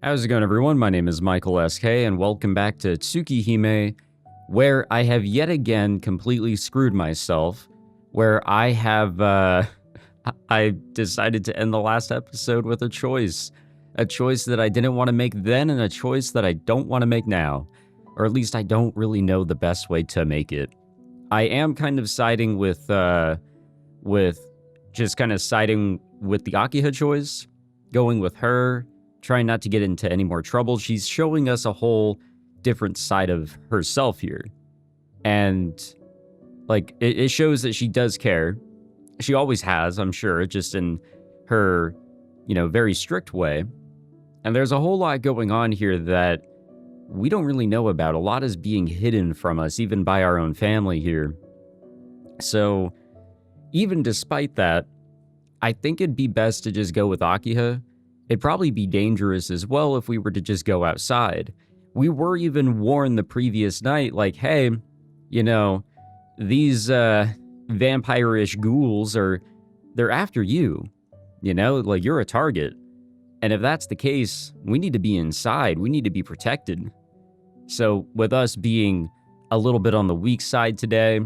How's it going, everyone? My name is Michael SK, and welcome back to TSUKIHIME, where I have yet again completely screwed myself, where I have, I decided to end the last episode with a choice that I didn't want to make then, and a choice that I don't want to make now, or at least I don't really know the best way to make it. I am kind of siding with the Akiha choice, going with her, trying not to get into any more trouble. She's showing us a whole different side of herself here. And, like, it shows that she does care. She always has, I'm sure, just in her, very strict way. And there's a whole lot going on here that we don't really know about. A lot is being hidden from us, even by our own family here. So, even despite that, I think it'd be best to just go with Akiha. It'd probably be dangerous as well if we were to just go outside. We were even warned the previous night, like, hey, these vampire-ish ghouls they're after you. Like, you're a target. And if that's the case, we need to be inside. We need to be protected. So with us being a little bit on the weak side today,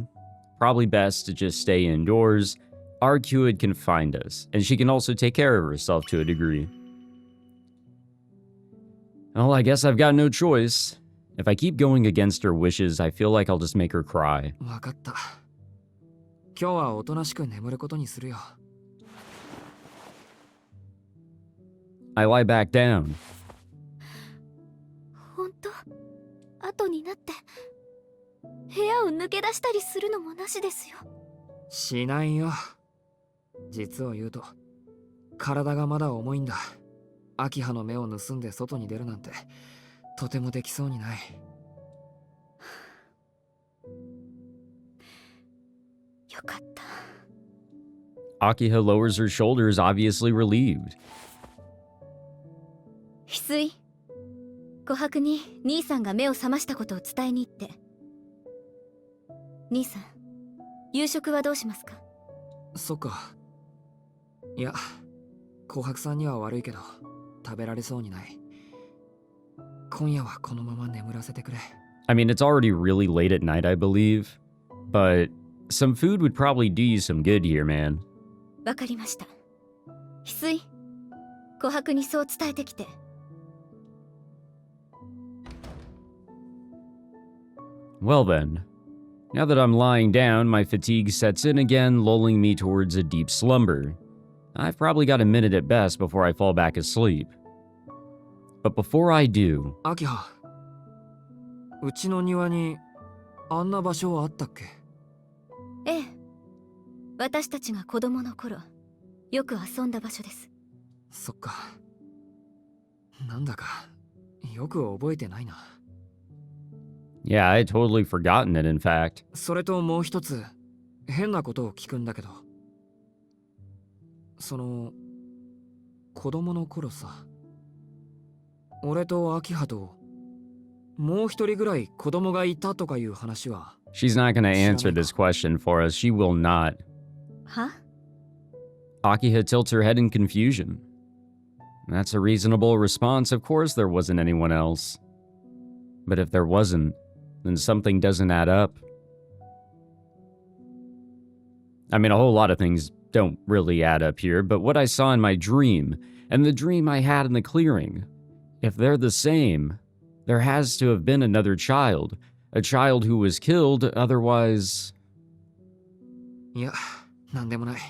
probably best to just stay indoors. Arcueid can find us, and she can also take care of herself to a degree. Well, I guess I've got no choice. If I keep going against her wishes, I feel like I'll just make her cry. I lie back down. Akiha no meを盗んで外に出るなんてとてもできそうにない。よかった。Akiha lowers her shoulders, obviously relieved. 翡翠、琥珀に兄さんが目を覚ましたことを伝えに行って。兄さん、夕食はどうしますか？そっか。いや、琥珀さんには悪いけど。食べられそうにない。今夜はこのまま眠らせてくれ。I mean, it's already really late at night, I believe, but some food would probably do you some good here, man. わかりました。翡翠、琥珀にそう伝えてきて。Well then, now that I'm lying down, my fatigue sets in again, lulling me towards a deep slumber. I've probably got a minute at best before I fall back asleep. But before I do... Akiha, うちの庭にあんな場所はあったっけ？ええ。私たちが子供の頃、よく遊んだ場所です。そっか。なんだかよく覚えてないな。Yeah, I had totally forgotten it, in fact. それともう一つ変なことを聞くんだけど。子供の頃さ、俺とアキハともう一人ぐらい子供がいたとかいう話は。She's not going to answer this question for us. She will not. は? Akiha tilts her head in confusion. That's a reasonable response. Of course there wasn't anyone else. But if there wasn't, then something doesn't add up. I mean, a whole lot of things don't really add up here, but what I saw in my dream, and the dream I had in the clearing, if they're the same, there has to have been another child, a child who was killed, otherwise... いや、なんでもない。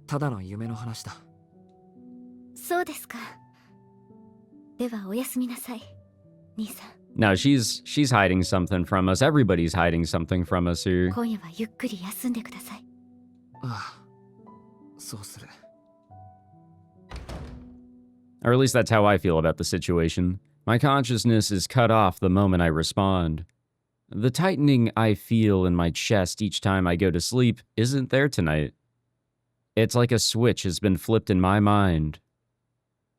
ただの夢の話だ。そうですか。ではおやすみなさい、兄さん。No, she's hiding something from us. Everybody's hiding something from us here. 今夜はゆっくり休んでください。ああ、そうする。Or at least that's how I feel about the situation. My consciousness is cut off the moment I respond. The tightening I feel in my chest each time I go to sleep isn't there tonight. It's like a switch has been flipped in my mind.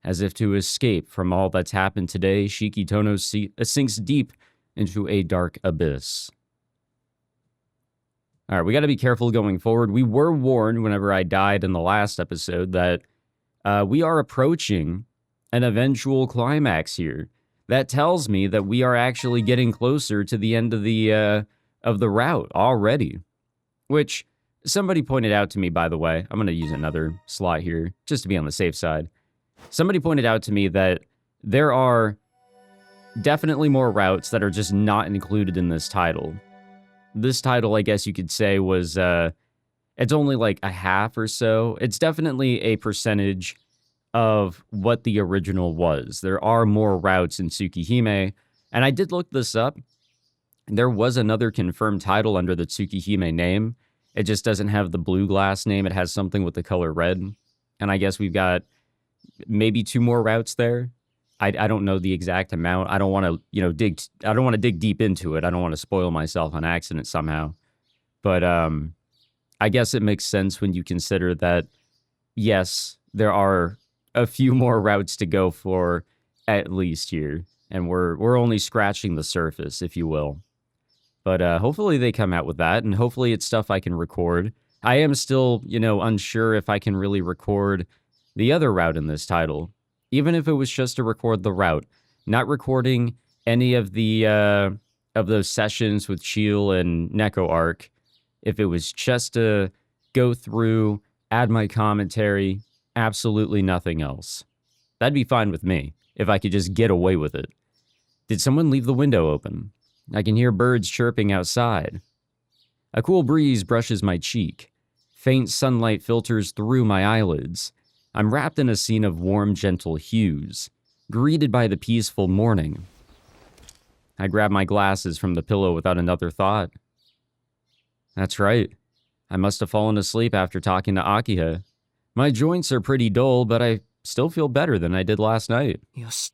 As if to escape from all that's happened today, Shiki Tohno sinks deep into a dark abyss. Alright, we gotta be careful going forward. We were warned whenever I died in the last episode that we are approaching an eventual climax here. That tells me that we are actually getting closer to the end of the route already. Which, somebody pointed out to me, by the way. I'm going to use another slot here, just to be on the safe side. Somebody pointed out to me that there are definitely more routes that are just not included in this title. This title, I guess you could say, was, it's only like a half or so. It's definitely a percentage of what the original was. There are more routes in TSUKIHIME, and I did look this up. There was another confirmed title under the TSUKIHIME name. It just doesn't have the blue glass name. It has something with the color red. And I guess we've got maybe 2 more routes there. I don't know the exact amount. I don't want to, I don't want to dig deep into it. I don't want to spoil myself on accident somehow. But I guess it makes sense when you consider that, yes, there are a few more routes to go for at least here. And we're only scratching the surface, if you will. But hopefully they come out with that, and hopefully it's stuff I can record. I am still, unsure if I can really record the other route in this title. Even if it was just to record the route. Not recording any of the of those sessions with Shield and Neko Arc. If it was just to go through, add my commentary, absolutely nothing else. That'd be fine with me, if I could just get away with it. Did someone leave the window open? I can hear birds chirping outside. A cool breeze brushes my cheek. Faint sunlight filters through my eyelids. I'm wrapped in a scene of warm, gentle hues, greeted by the peaceful morning. I grab my glasses from the pillow without another thought. That's right. I must have fallen asleep after talking to Akiha. My joints are pretty dull, but I still feel better than I did last night. Yosh.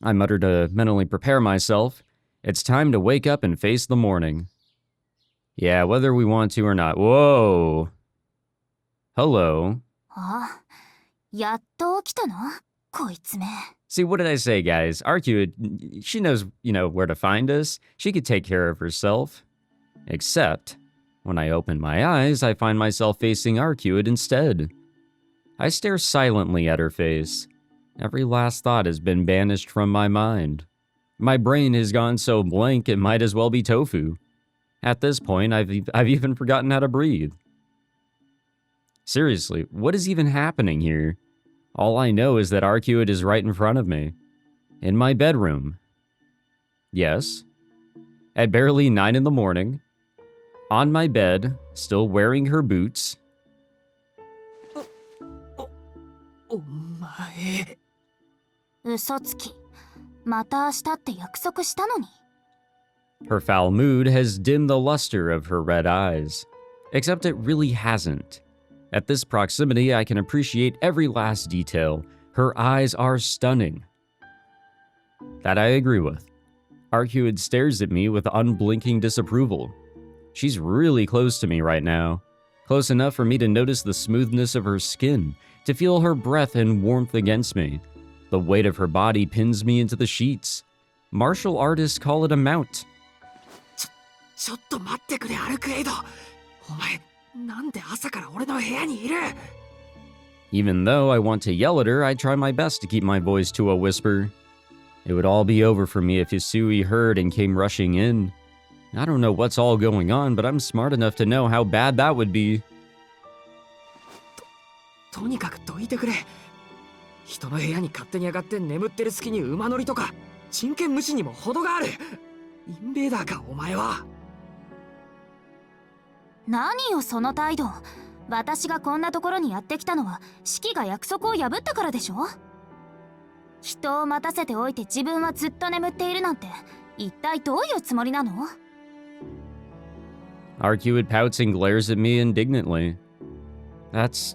I mutter to mentally prepare myself. It's time to wake up and face the morning. Yeah, whether we want to or not. Whoa. Hello. See, what did I say, guys? Arcueid, she knows, where to find us. She could take care of herself. Except, when I open my eyes, I find myself facing Arcueid instead. I stare silently at her face. Every last thought has been banished from my mind. My brain has gone so blank it might as well be tofu. At this point, I've even forgotten how to breathe. Seriously, what is even happening here? All I know is that Arcueid is right in front of me. In my bedroom. Yes. At barely 9 in the morning. On my bed, still wearing her boots. Omae. Her foul mood has dimmed the luster of her red eyes. Except it really hasn't. At this proximity, I can appreciate every last detail. Her eyes are stunning. That I agree with. Arcueid stares at me with unblinking disapproval. She's really close to me right now. Close enough for me to notice the smoothness of her skin, to feel her breath and warmth against me. The weight of her body pins me into the sheets. Martial artists call it a mount. ちょっと待ってくれ、アルクエイド。お前、なんで朝から俺の部屋にいる? Even though I want to yell at her, I try my best to keep my voice to a whisper. It would all be over for me if Hisui heard and came rushing in. I don't know what's all going on, but I'm smart enough to know how bad that would be. とにかくどいてくれ。人の部屋に勝手に上がって眠ってる隙に馬乗りとか、真剣無視にも程がある。インベーダーか、お前は。何よその態度。私がこんなところにやってきたのはシキが約束を破ったからでしょ。人を待たせておいて自分はずっと眠っているなんて一体どういうつもりなの? Arcueid pouts and glares at me indignantly. That's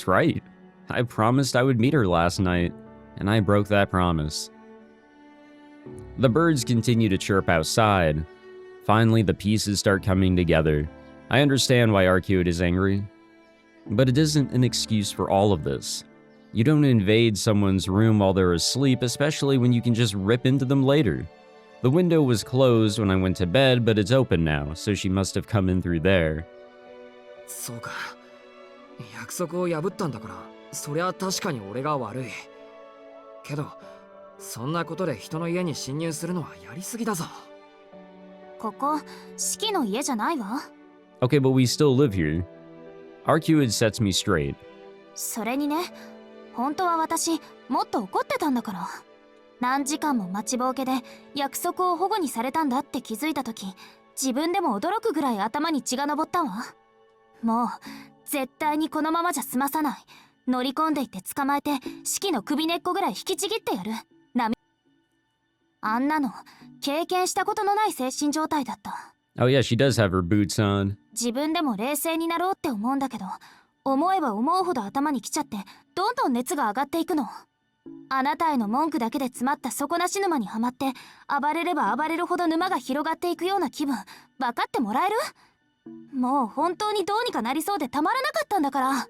right. I promised I would meet her last night, and I broke that promise. The birds continue to chirp outside. Finally, the pieces start coming together. I understand why Arcueid is angry. But it isn't an excuse for all of this. You don't invade someone's room while they're asleep, especially when you can just rip into them later. The window was closed when I went to bed, but it's open now, so she must have come in through there. そうか。約束を破ったんだから、そりゃ確かに俺が悪い。けど、そんなことで人の家に侵入するのはやりすぎだぞ。ここ四季の家じゃないわ。 Okay, but we still live here. Arcueid sets me straight. それにね、本当は私もっと怒ってたんだから。何時間も待ちぼうけで約束を保護にされたんだって気づいた時、自分でも驚くぐらい頭に血が上ったわ。もう絶対にこのままじゃ済まさない。乗り込んでいって捕まえて四季の首根っこぐらい引きちぎってやる。あんなの経験したことのない精神状態だった。 Oh yeah, she does have her boots on. 自分でも冷静になろうって思うんだけど、思えば思うほど頭にきちゃってどんどん熱が上がっていくの。あなたへの文句だけで詰まった底なし沼にはまって、暴れれば暴れるほど沼が広がっていくような気分、分かってもらえる？もう本当にどうにかなりそうでたまらなかったんだから。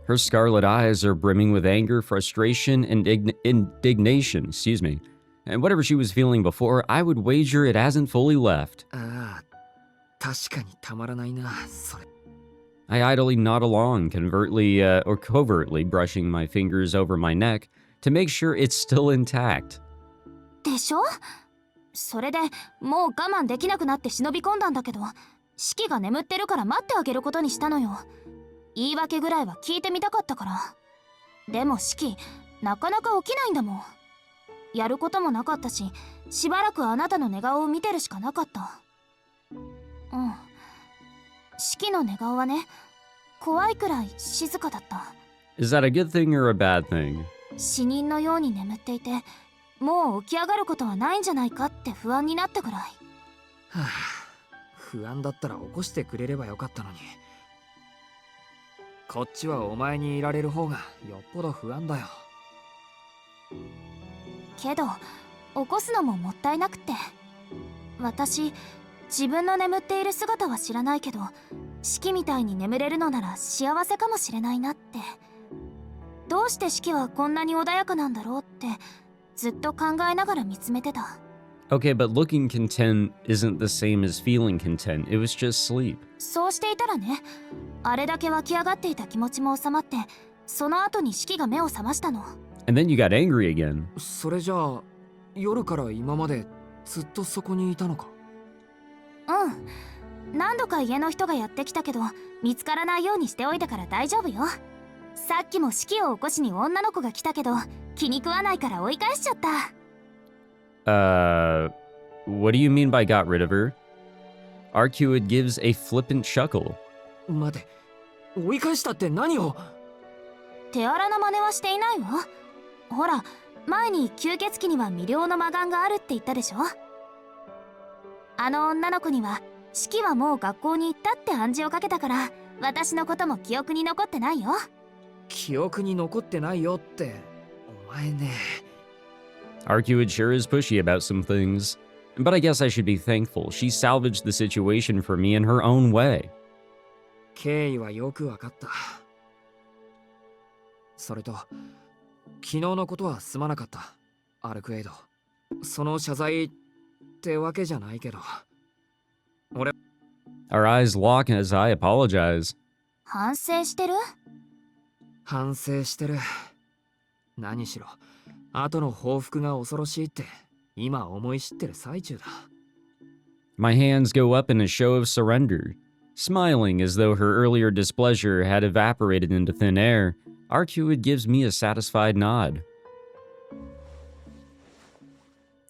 Her scarlet eyes are brimming with anger, frustration, and indignation, excuse me. And whatever she was feeling before, I would wager it hasn't fully left. ああ、確かにたまらないな、それ。I idly nod along, covertly brushing my fingers over my neck to make sure it's still intact. でしょ？それでもう我慢できなくなって忍び込んだんだけど、四季が眠ってるから待ってあげることにしたのよ。言い訳ぐらいは聞いてみたかったから。でも四季なかなか起きないんだもん。やることもなかったし、しばらくあなたの寝顔を見てるしかなかった。うん。四季の寝顔はね、怖いくらい静かだった。 Is that a good thing or a bad thing? 死人のように眠っていて、もう起き上がることはないんじゃないかって不安になったくらい。はあ、不安だったら起こしてくれればよかったのに。こっちはお前にいられる方がよっぽど不安だよ。けど起こすのももったいなくって、私自分の眠っている姿は知らないけど、四季みたいに眠れるのなら幸せかもしれないなって。どうして四季はこんなに穏やかなんだろうってずっと考えながら見つめてた。 Okay, but looking content isn't the same as feeling content. It was just sleep. そうしていたらね、あれだけ湧き上がっていた気持ちも収まって、その後に四季が目を覚ましたの。 And then you got angry again. それじゃあ、夜から今までずっとそこにいたのか？うん。何度か家の人がやってきたけど、見つからないようにしておいたから大丈夫よ。さっきも四季を起こしに女の子が来たけど、気に食わないから追い返しちゃった。What do you mean by got rid of her? Arcueid gives a flippant chuckle. 待て、追い返したって何を？手荒な真似はしていないわ。ほら、前に吸血鬼には未了の魔眼があるって言ったでしょ。あの女の子には四季はもう学校に行ったって暗示をかけたから、私のことも記憶に残ってないよ。記憶に残ってないよって、お前ね。Arcueid sure is pushy about some things. But I guess I should be thankful. She salvaged the situation for me in her own way. 経緯はよくわかった。それと、昨日のことはすまなかった、アルクエイド。その謝罪ってわけじゃないけど。俺、Our eyes lock as I apologize. 反省してる？反省してる。何しろ、後の報復が恐ろしいって今思い知ってる最中だ。 My hands go up in a show of surrender. Smiling as though her earlier displeasure had evaporated into thin air, Arcueid gives me a satisfied nod.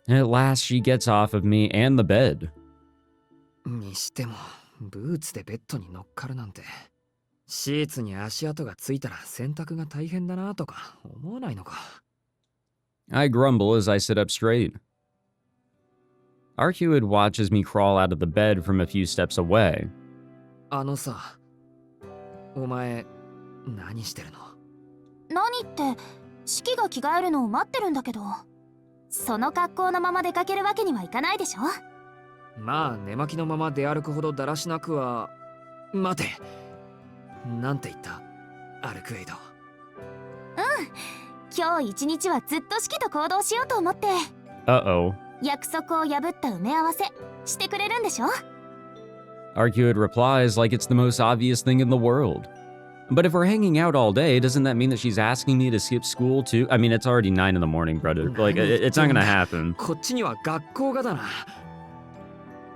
At last she gets off of me and the bed. にしても、ブーツでベッドに乗っかるなんて。シーツに足跡がついたら洗濯が大変だなとか思わないのか。 I grumble as I sit up straight. Arcueid watches me crawl out of the bed from a few steps away. あのさ、お前何してるの？何って、四季が着替えるのを待ってるんだけど。その格好のまま出かけるわけにはいかないでしょ。まあ寝巻きのまま出歩くほどだらしなくは。待て、なんて言った？アルクエイド。今日一日はずっと四季と行動しようと思って。 Uh-oh. 約束を破った埋め合わせしてくれるんでしょ？ Arcueid replies like it's the most obvious thing in the world. But if we're hanging out all day, doesn't that mean that she's asking me to skip school too? I mean, it's already 9 in the morning, brother. Like, it's not gonna happen. こっちには学校がだな。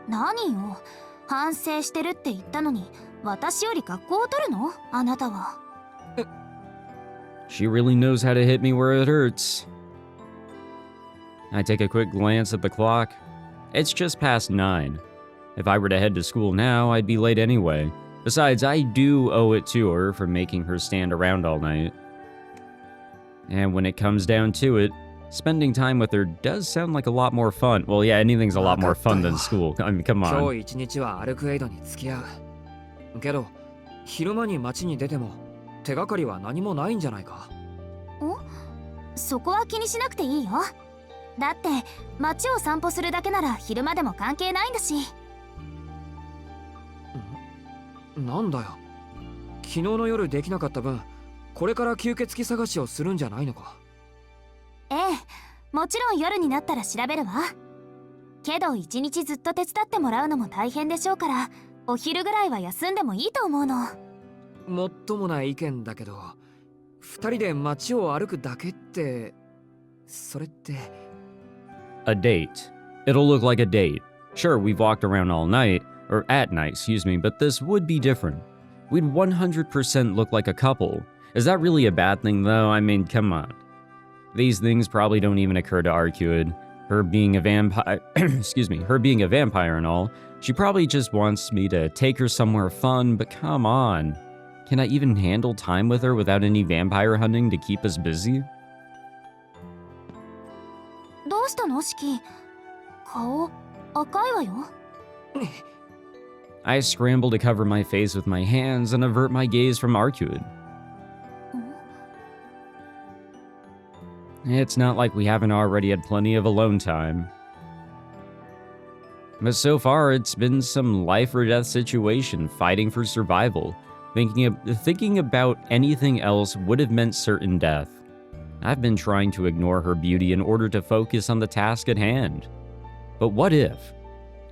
何よ、反省してるって言ったのに私より学校を取るの？あなたは。She really knows how to hit me where it hurts. I take a quick glance at the clock. It's just past 9. If I were to head to school now, I'd be late anyway. Besides, I do owe it to her for making her stand around all night. And when it comes down to it, spending time with her does sound like a lot more fun. Well, yeah, anything's a lot more fun than school. I mean, come 今 on. 日一日はアルクエイドに付き合う。けど、昼間に街に出ても手がかりは何もないんじゃないか。そこは気にしなくていいよ。だって街を散歩するだけなら昼間でも関係ないんだし。なんだよ。昨日の夜できなかった分、これから吸血鬼探しをするんじゃないのか。ええ、もちろん夜になったら調べるわ。けど一日ずっと手伝ってもらうのも大変でしょうから、お昼ぐらいは休んでもいいと思うの。もっともない意見だけど、二人で街を歩くだけって、それって。A date. It'll look like a date. Sure, we've walked around all night, or at night, excuse me, but this would be different. We'd 100% look like a couple. Is that really a bad thing, though? I mean, come on. These things probably don't even occur to Arcueid. Her being a vampire, excuse me, her being a vampire and all, she probably just wants me to take her somewhere fun, but come on. Can I even handle time with her without any vampire hunting to keep us busy? どうしたの、シキ？顔赤いわよ。I scramble to cover my face with my hands and avert my gaze from Arcueid. It's not like we haven't already had plenty of alone time. But so far, it's been some life or death situation, fighting for survival. Thinking about anything else would have meant certain death. I've been trying to ignore her beauty in order to focus on the task at hand. But what if?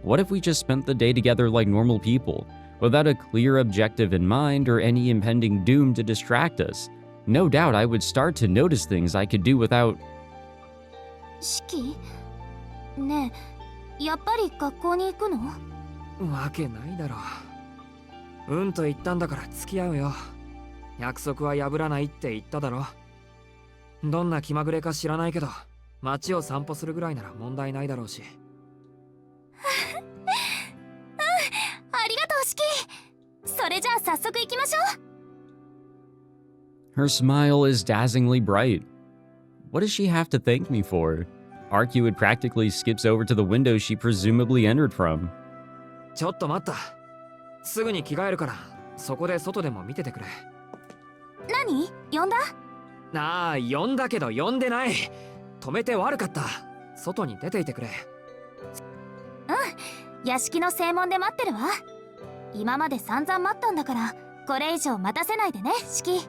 What if we just spent the day together like normal people, without a clear objective in mind or any impending doom to distract us? No doubt I would start to notice things I could do without... シキ？ねえ、やっぱり学校に行くの？わけないだろう。うんと言ったんだから付き合うよ。約束は破らないって言っただろ。どんな気まぐれか知らないけど、街を散歩するぐらいなら問題ないだろうし。ありがとう、シキ。それじゃあ早速行きましょう。 Her smile is dazzlingly bright. What does she have to thank me for? Arcueid practically skips over to the window she presumably entered from. ちょっと待った。すぐに着替えるから、そこで外でも見ててくれ。何？呼んだ？ああ、呼んだけど呼んでない。止めて悪かった。外に出ていてくれ。うん、屋敷の正門で待ってるわ。今まで散々待ったんだから、これ以上待たせないでね、シキ。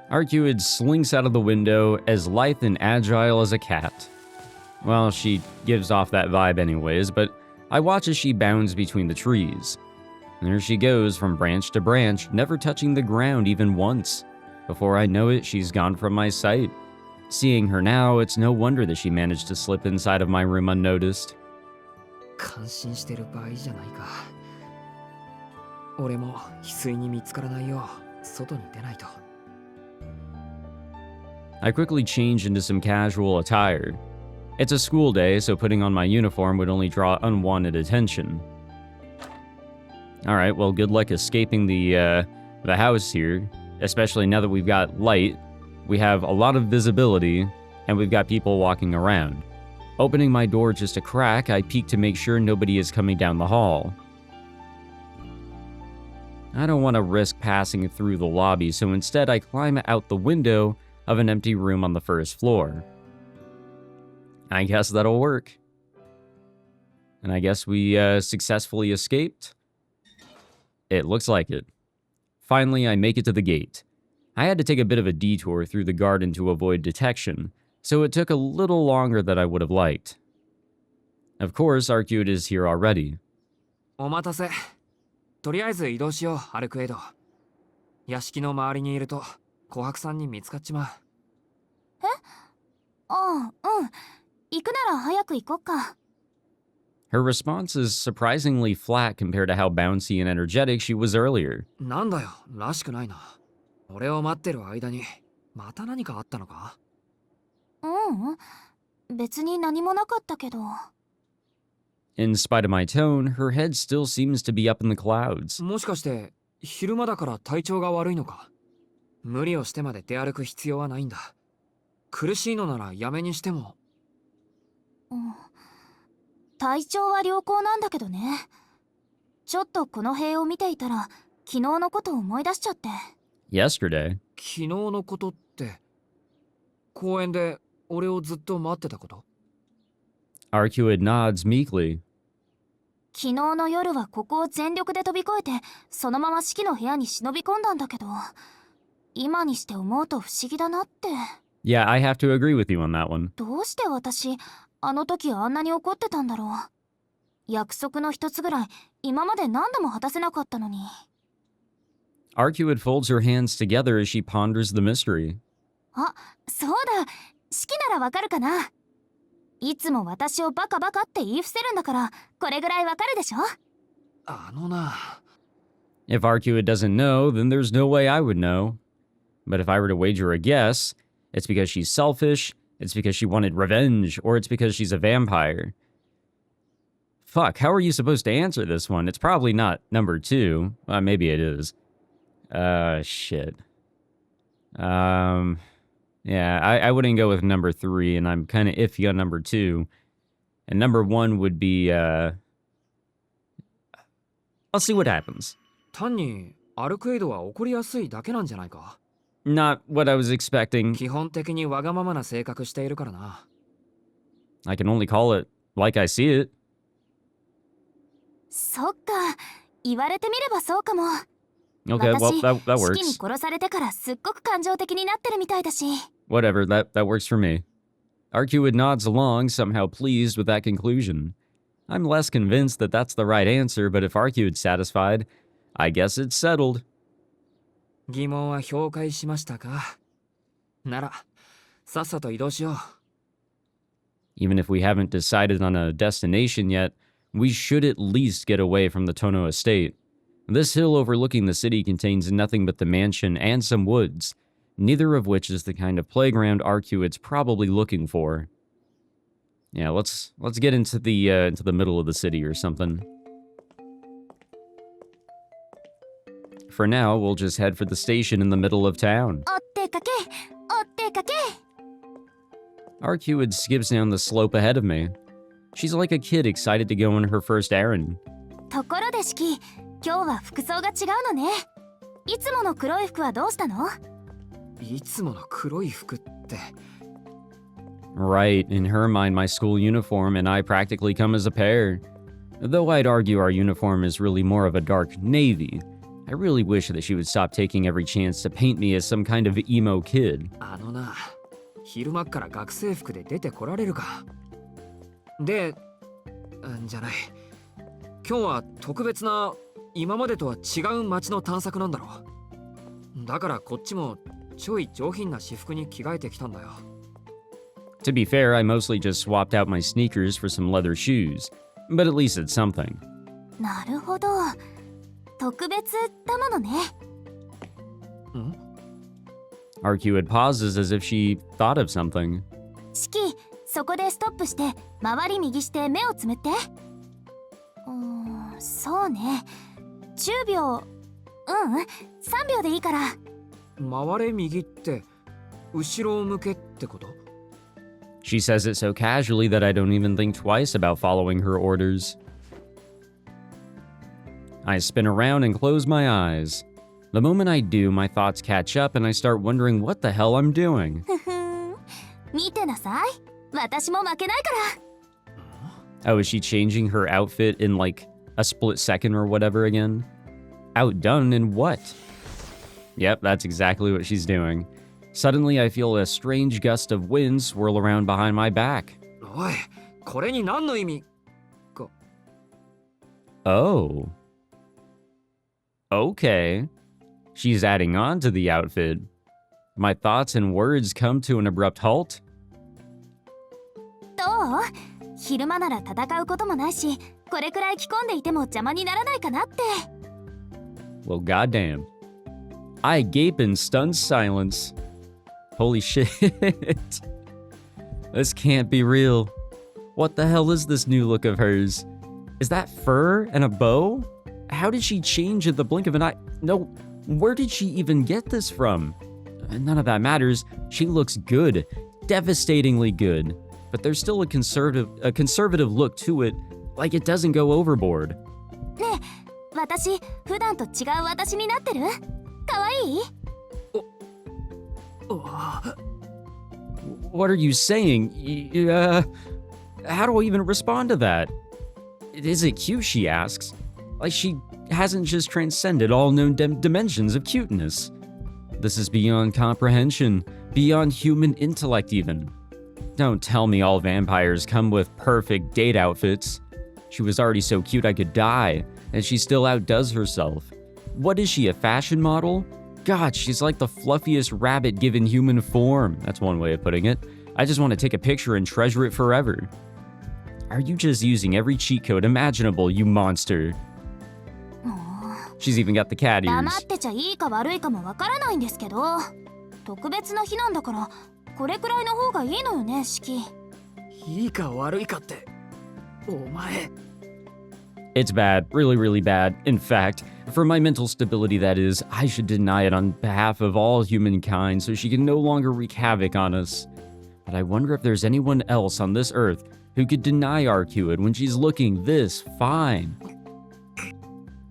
Arcueid slinks out of the window, as lithe and agile as a cat. Well, she gives off that vibe anyways, but I watch as she bounds between the trees. There she goes from branch to branch, never touching the ground even once. Before I know it, she's gone from my sight. Seeing her now, it's no wonder that she managed to slip inside of my room unnoticed. 感心してる場合じゃないか。俺も翡翠に見つからないよう外に出ないと。I quickly changed into some casual attire. It's a school day, so putting on my uniform would only draw unwanted attention. Alright, well, good luck escaping the house here, especially now that we've got light, we have a lot of visibility, and we've got people walking around. Opening my door just a crack, I peek to make sure nobody is coming down the hall. I don't want to risk passing through the lobby, so instead I climb out the window of an empty room on the first floor. I guess that'll work. And I guess we successfully escaped. It looks like it. Finally, I make it to the gate. I had to take a bit of a detour through the garden to avoid detection, so it took a little longer than I would have liked. Of course, Arcueid is here already. お待たせ。とりあえず移動しよう、アルクエイド。屋敷の周りにいると琥珀さんに見つかっちまう。ああ、うん。行くなら早く行こっか。Her response is surprisingly flat compared to how bouncy and energetic she was earlier. なんだよ、らしくないな。俺を待ってる間にまた何かあったのか？別に何もなかったけど。In spite of my tone, her head still seems to be up in the clouds. もしかして昼間だから体調が悪いのか？無理をしてまで出歩く必要はないんだ。苦しいのならやめにしても。体調は良好なんだけどね。ちょっとこの塀を見ていたら昨日のことを思い出しちゃって。Yesterday, 昨日のことって公園で俺をずっと待ってたこと？ Arcueid nods meekly. 昨日の夜はここを全力で飛び越えてそのまま式の部屋に忍び込んだんだけど、今にして思うと不思議だなって。Yeah, I have to agree with you on that one. どうして私あの時あんなに怒ってたんだろう。約束の一つぐらい今まで何度も果たせなかったのに。Arcueid folds her hands together as she ponders the mystery. あ、そうだ。式ならわかるかな。いつも私をバカバカって言い伏せるんだからこれぐらいわかるでしょ。あのな。 If Arcueid doesn't know, then there's no way I would know. But if I were to wager a guess, it's because she's selfish, it's because she wanted revenge, or it's because she's a vampire. Fuck, how are you supposed to answer this one? It's probably not number 2. Maybe it is. Shit. Yeah, I wouldn't go with number 3, and I'm kind of iffy on number 2. And number 1 would be, I'll see what happens. 単にアルクエイドは怒りやすいだけなんじゃないか？ Not what I was expecting. 基本的にわがままな性格しているからな。 I can only call it like I see it. そっか、言われてみればそうかも。 Okay, well, that 式に works. 殺されてからすっごく感情的になってるみたいだし。 Whatever, that works for me. Arcueid nods along, somehow pleased with that conclusion. I'm less convinced that that's the right answer, but if Arcueid's satisfied, I guess it's settled. 疑問は評価しましたか？なら、さっさと移動しよう。 Even if we haven't decided on a destination yet, we should at least get away from the Tohno estate. This hill overlooking the city contains nothing but the mansion and some woods, neither of which is the kind of playground Arcueid's probably looking for. Yeah, let's get into the middle of the city or something. For now, we'll just head for the station in the middle of town. 追ってかけ、追ってかけ。 Arcueid skips down the slope ahead of me. She's like a kid excited to go on her first errand. ところで式、今日は服装が違うのね。いつもの黒い服はどうしたの？いつもの黒い服って。 Right, in her mind, my school uniform and I practically come as a pair. Though I'd argue our uniform is really more of a dark navy. I really wish that she would stop taking every chance to paint me as some kind of emo kid. あのな、昼間っから学生服で出てこられるか。で、じゃない。今日は特別な今までとは違う街の探索なんだろう。だからこっちもちょい上品な私服に着替えてきたんだよ。 To be fair, I mostly just swapped out my sneakers for some leather shoes. But at least it's something. なるほど。特別だものね。ん？ Arcueid pauses as if she thought of something. 式、そこでストップして周り右して目をつむって。そうね。10秒。3秒でいいから。回れ右って後ろを向けってこと？ She says it so casually that I don't even think twice about following her orders. I spin around and close my eyes. The moment I do, my thoughts catch up and I start wondering what the hell I'm doing. 見てなさい。私も負けないから。Oh, is she changing her outfit in like a split second or whatever again? Outdone in what? Yep, that's exactly what she's doing. Suddenly, I feel a strange gust of wind swirl around behind my back. おい、これに何の意味か。 Oh. Okay. She's adding on to the outfit. My thoughts and words come to an abrupt halt. どう？昼間なら戦うこともないし、これくらい着込んでいても邪魔にならないかなって。Well, goddamn. I gape in stunned silence. Holy shit. This can't be real. What the hell is this new look of hers? Is that fur and a bow? How did she change at the blink of an eye? No, where did she even get this from? None of that matters. She looks good. Devastatingly good. But there's still a conservative look to it, like it doesn't go overboard. ねえ、私、普段と違う私になってる？かわいい？ What are you saying? How do I even respond to that? Is it cute, she asks. Like she hasn't just transcended all known dimensions of cuteness. This is beyond comprehension, beyond human intellect even. Don't tell me all vampires come with perfect date outfits. She was already so cute I could die, and she still outdoes herself. What is she, a fashion model? God, she's like the fluffiest rabbit given human form. That's one way of putting it. I just want to take a picture and treasure it forever. Are you just using every cheat code imaginable, you monster? She's even got the cat 黙 ears. ってちゃいいか悪いかもわからないんですけど、特別な日なんだから、これくらいの方がいいのよね、四季。いいか悪いかって、お前。It's bad, really, really bad. In fact, for my mental stability, that is, I should deny it on behalf of all humankind so she can no longer wreak havoc on us. But I wonder if there's anyone else on this earth who could deny Arcueid when she's looking this fine.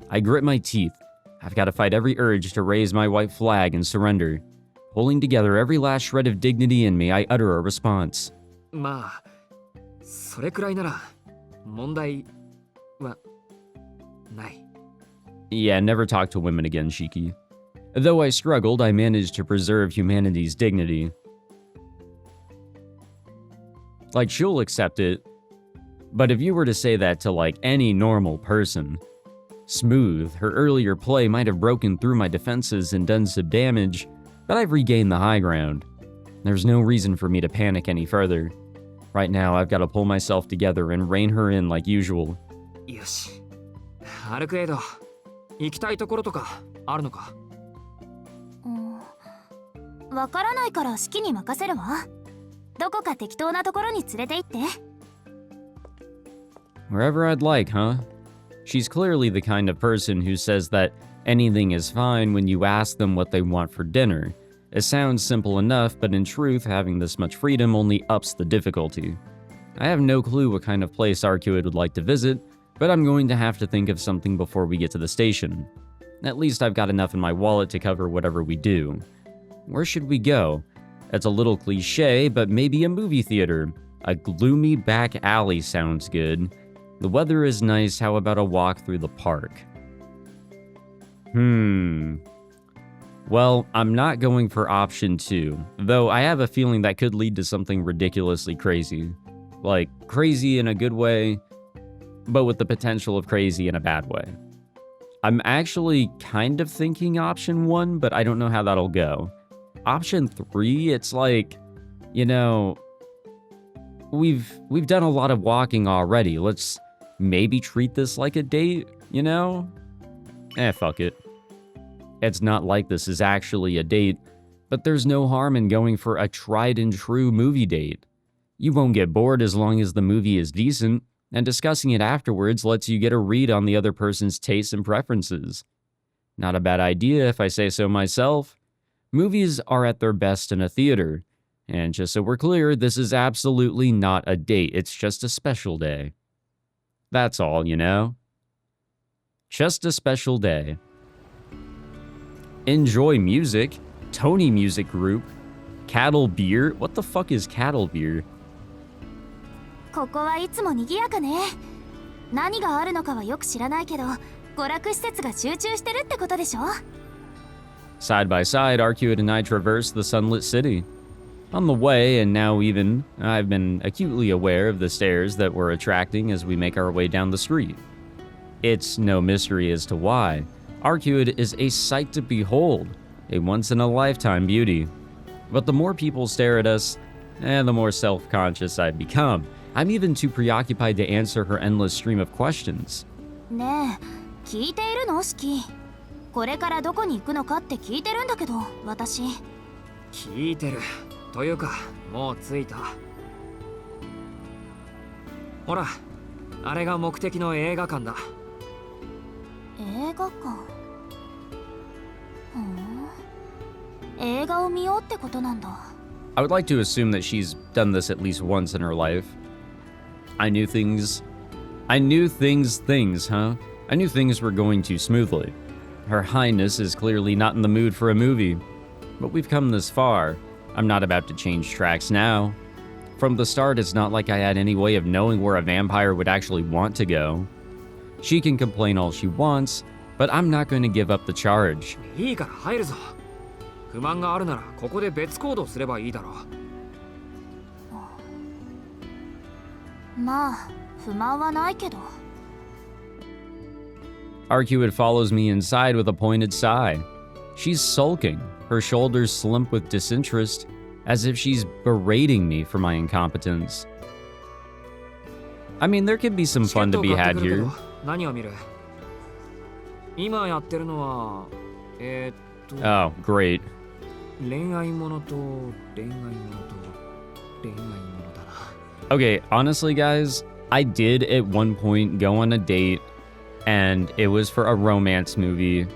I grit my teeth. I've got to fight every urge to raise my white flag and surrender. Pulling together every last shred of dignity in me, I utter a response. まあ、それくらいなら問題はない。Yeah, never talk to women again, Shiki. Though I struggled, I managed to preserve humanity's dignity. Like, she'll accept it. But if you were to say that to, like, any normal person, Smooth, her earlier play might have broken through my defenses and done some damage, but I've regained the high ground. There's no reason for me to panic any further. Right now, I've got to pull myself together and rein her in like usual. よし。アルクエイド、行きたいところとかあるのか？わからないから四季に任せるわ。どこか適当なところに連れて行って。Wherever I'd like, huh? She's clearly the kind of person who says that anything is fine when you ask them what they want for dinner. It sounds simple enough, but in truth, having this much freedom only ups the difficulty. I have no clue what kind of place Arcueid would like to visit, but I'm going to have to think of something before we get to the station. At least I've got enough in my wallet to cover whatever we do. Where should we go? It's a little cliche, but maybe a movie theater. A gloomy back alley sounds good. The weather is nice, how about a walk through the park? Well, I'm not going for option 2, though I have a feeling that could lead to something ridiculously crazy. Like, crazy in a good way, but with the potential of crazy in a bad way. I'm actually kind of thinking option 1, but I don't know how that'll go. Option 3, it's like, you know, we've done a lot of walking already. Let's maybe treat this like a date, you know? Fuck it. It's not like this is actually a date, but there's no harm in going for a tried and true movie date. You won't get bored as long as the movie is decent, and discussing it afterwards lets you get a read on the other person's tastes and preferences. Not a bad idea if I say so myself. Movies are at their best in a theater, and just so we're clear, this is absolutely not a date, it's just a special day. That's all, you know? Just a special day. Enjoy music, Tony Music Group, Cattle Beer. What the fuck is Cattle Beer? ここはいつも賑やかね。何があるのかはよく知らないけど、娯楽施設が集中してるってことでしょ? Side by side, Arcueid and I traverse the sunlit city. On the way, and now even, I've been acutely aware of the stares that we're attracting as we make our way down the street. It's no mystery as to why. Arcueid is a sight to behold, a once-in-a-lifetime beauty. But the more people stare at us, the more self-conscious I become. I'm even too preoccupied to answer her endless stream of questions. ねえ、聞いているの、シキ。これからどこに行くのかって聞いてるんだけど、私。聞いてるというか、もう着いた。ほら、あれが目的の映画館だ。映画館。映画を見ようってことなんだ。I would like to assume that she's done this at least once in her life. I knew things, huh? I knew things were going too smoothly. Her Highness is clearly not in the mood for a movie. But we've come this far. I'm not about to change tracks now. From the start, it's not like I had any way of knowing where a vampire would actually want to go. She can complain all she wants, but I'm not going to give up the charge. いいから入るぞ。不満があるならここで別行動すればいいだろう。まあ、不満はないけど。Arcueid follows me inside with a pointed sigh. She's sulking, her shoulders slump with disinterest, as if she's berating me for my incompetence. I mean, there could be some fun to be had here. 何を見る？今やってるのはOh, great. 恋愛ものと恋愛ものと恋愛ものだな。Okay, honestly, guys, I did at one point go on a date, and it was for a romance movie.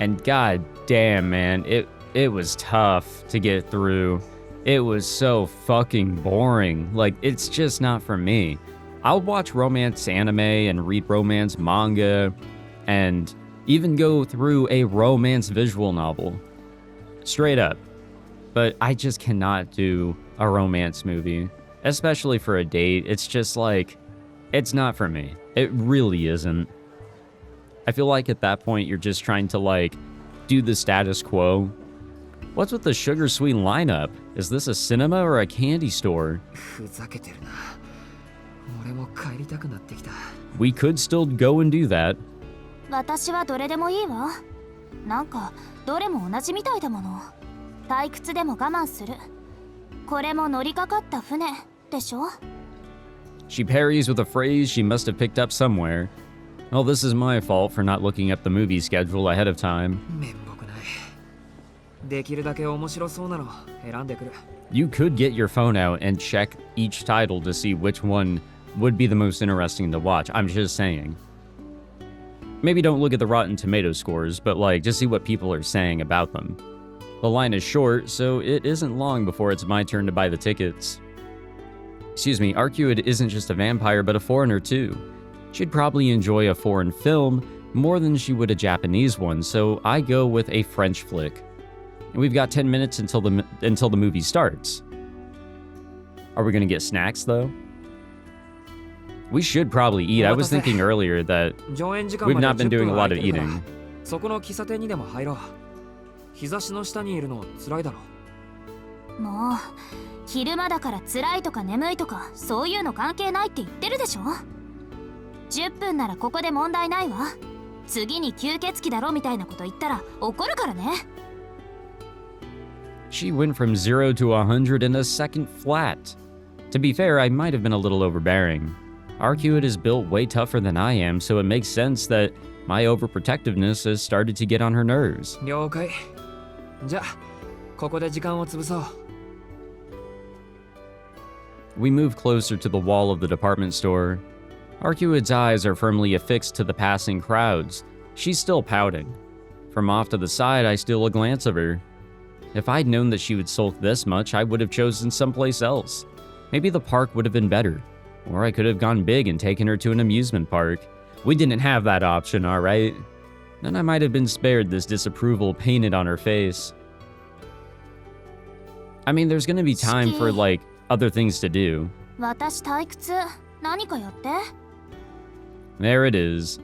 And god damn, man, it was tough to get through. It was so fucking boring. Like, it's just not for me. I'll watch romance anime and read romance manga, and even go through a romance visual novel. Straight up. But I just cannot do a romance movie. Especially for a date. It's just like, it's not for me. It really isn't. I feel like at that point you're just trying to like, do the status quo. What's with the sugar sweet lineup? Is this a cinema or a candy store? ふざけてるな。俺も帰りたくなってきた。We could still go and do that. 私はどれでもいいわ。なんかどれも同じみたいだもの。退屈でも我慢する。これも乗りかかった船でしょ？ She parries with a phrase she must have picked up somewhere. Well, this is my fault for not looking up the movie schedule ahead of time. 面目ない。できるだけ面白そうなの選んでくる。You could get your phone out and check each title to see which one would be the most interesting to watch. I'm just saying. Maybe don't look at the Rotten Tomato scores, but like, just see what people are saying about them. The line is short, so it isn't long before it's my turn to buy the tickets. Excuse me, Arcueid isn't just a vampire, but a foreigner too. She'd probably enjoy a foreign film more than she would a Japanese one, so I go with a French flick. And we've got 10 minutes until the movie starts. Are we gonna get snacks though? We should probably eat. I was thinking earlier that we've not been doing a lot of eating. そこの喫茶店にでも入ろう。日差しの下にいるの辛いだろ。もう昼間だから辛いとか眠いとかそういうの関係ないって言ってるでしょ。10分ならここで問題ないわ。次に吸血鬼だろみたいなこと言ったら怒るからね。She went from 0 to 100 in a second flat. To be fair, I might have been a little overbearing. Arcueid is built way tougher than I am, so it makes sense that my overprotectiveness has started to get on her nerves. 了解。じゃあ、ここで時間を潰そう。We move closer to the wall of the department store. Arcueid's eyes are firmly affixed to the passing crowds. She's still pouting. From off to the side, I steal a glance of her. If I'd known that she would sulk this much, I would have chosen someplace else. Maybe the park would have been better. Or I could have gone big and taken her to an amusement park. We didn't have that option, alright? Then I might have been spared this disapproval painted on her face. I mean, there's gonna be time for, like, other things to do. 私退屈。何かやって。There it is.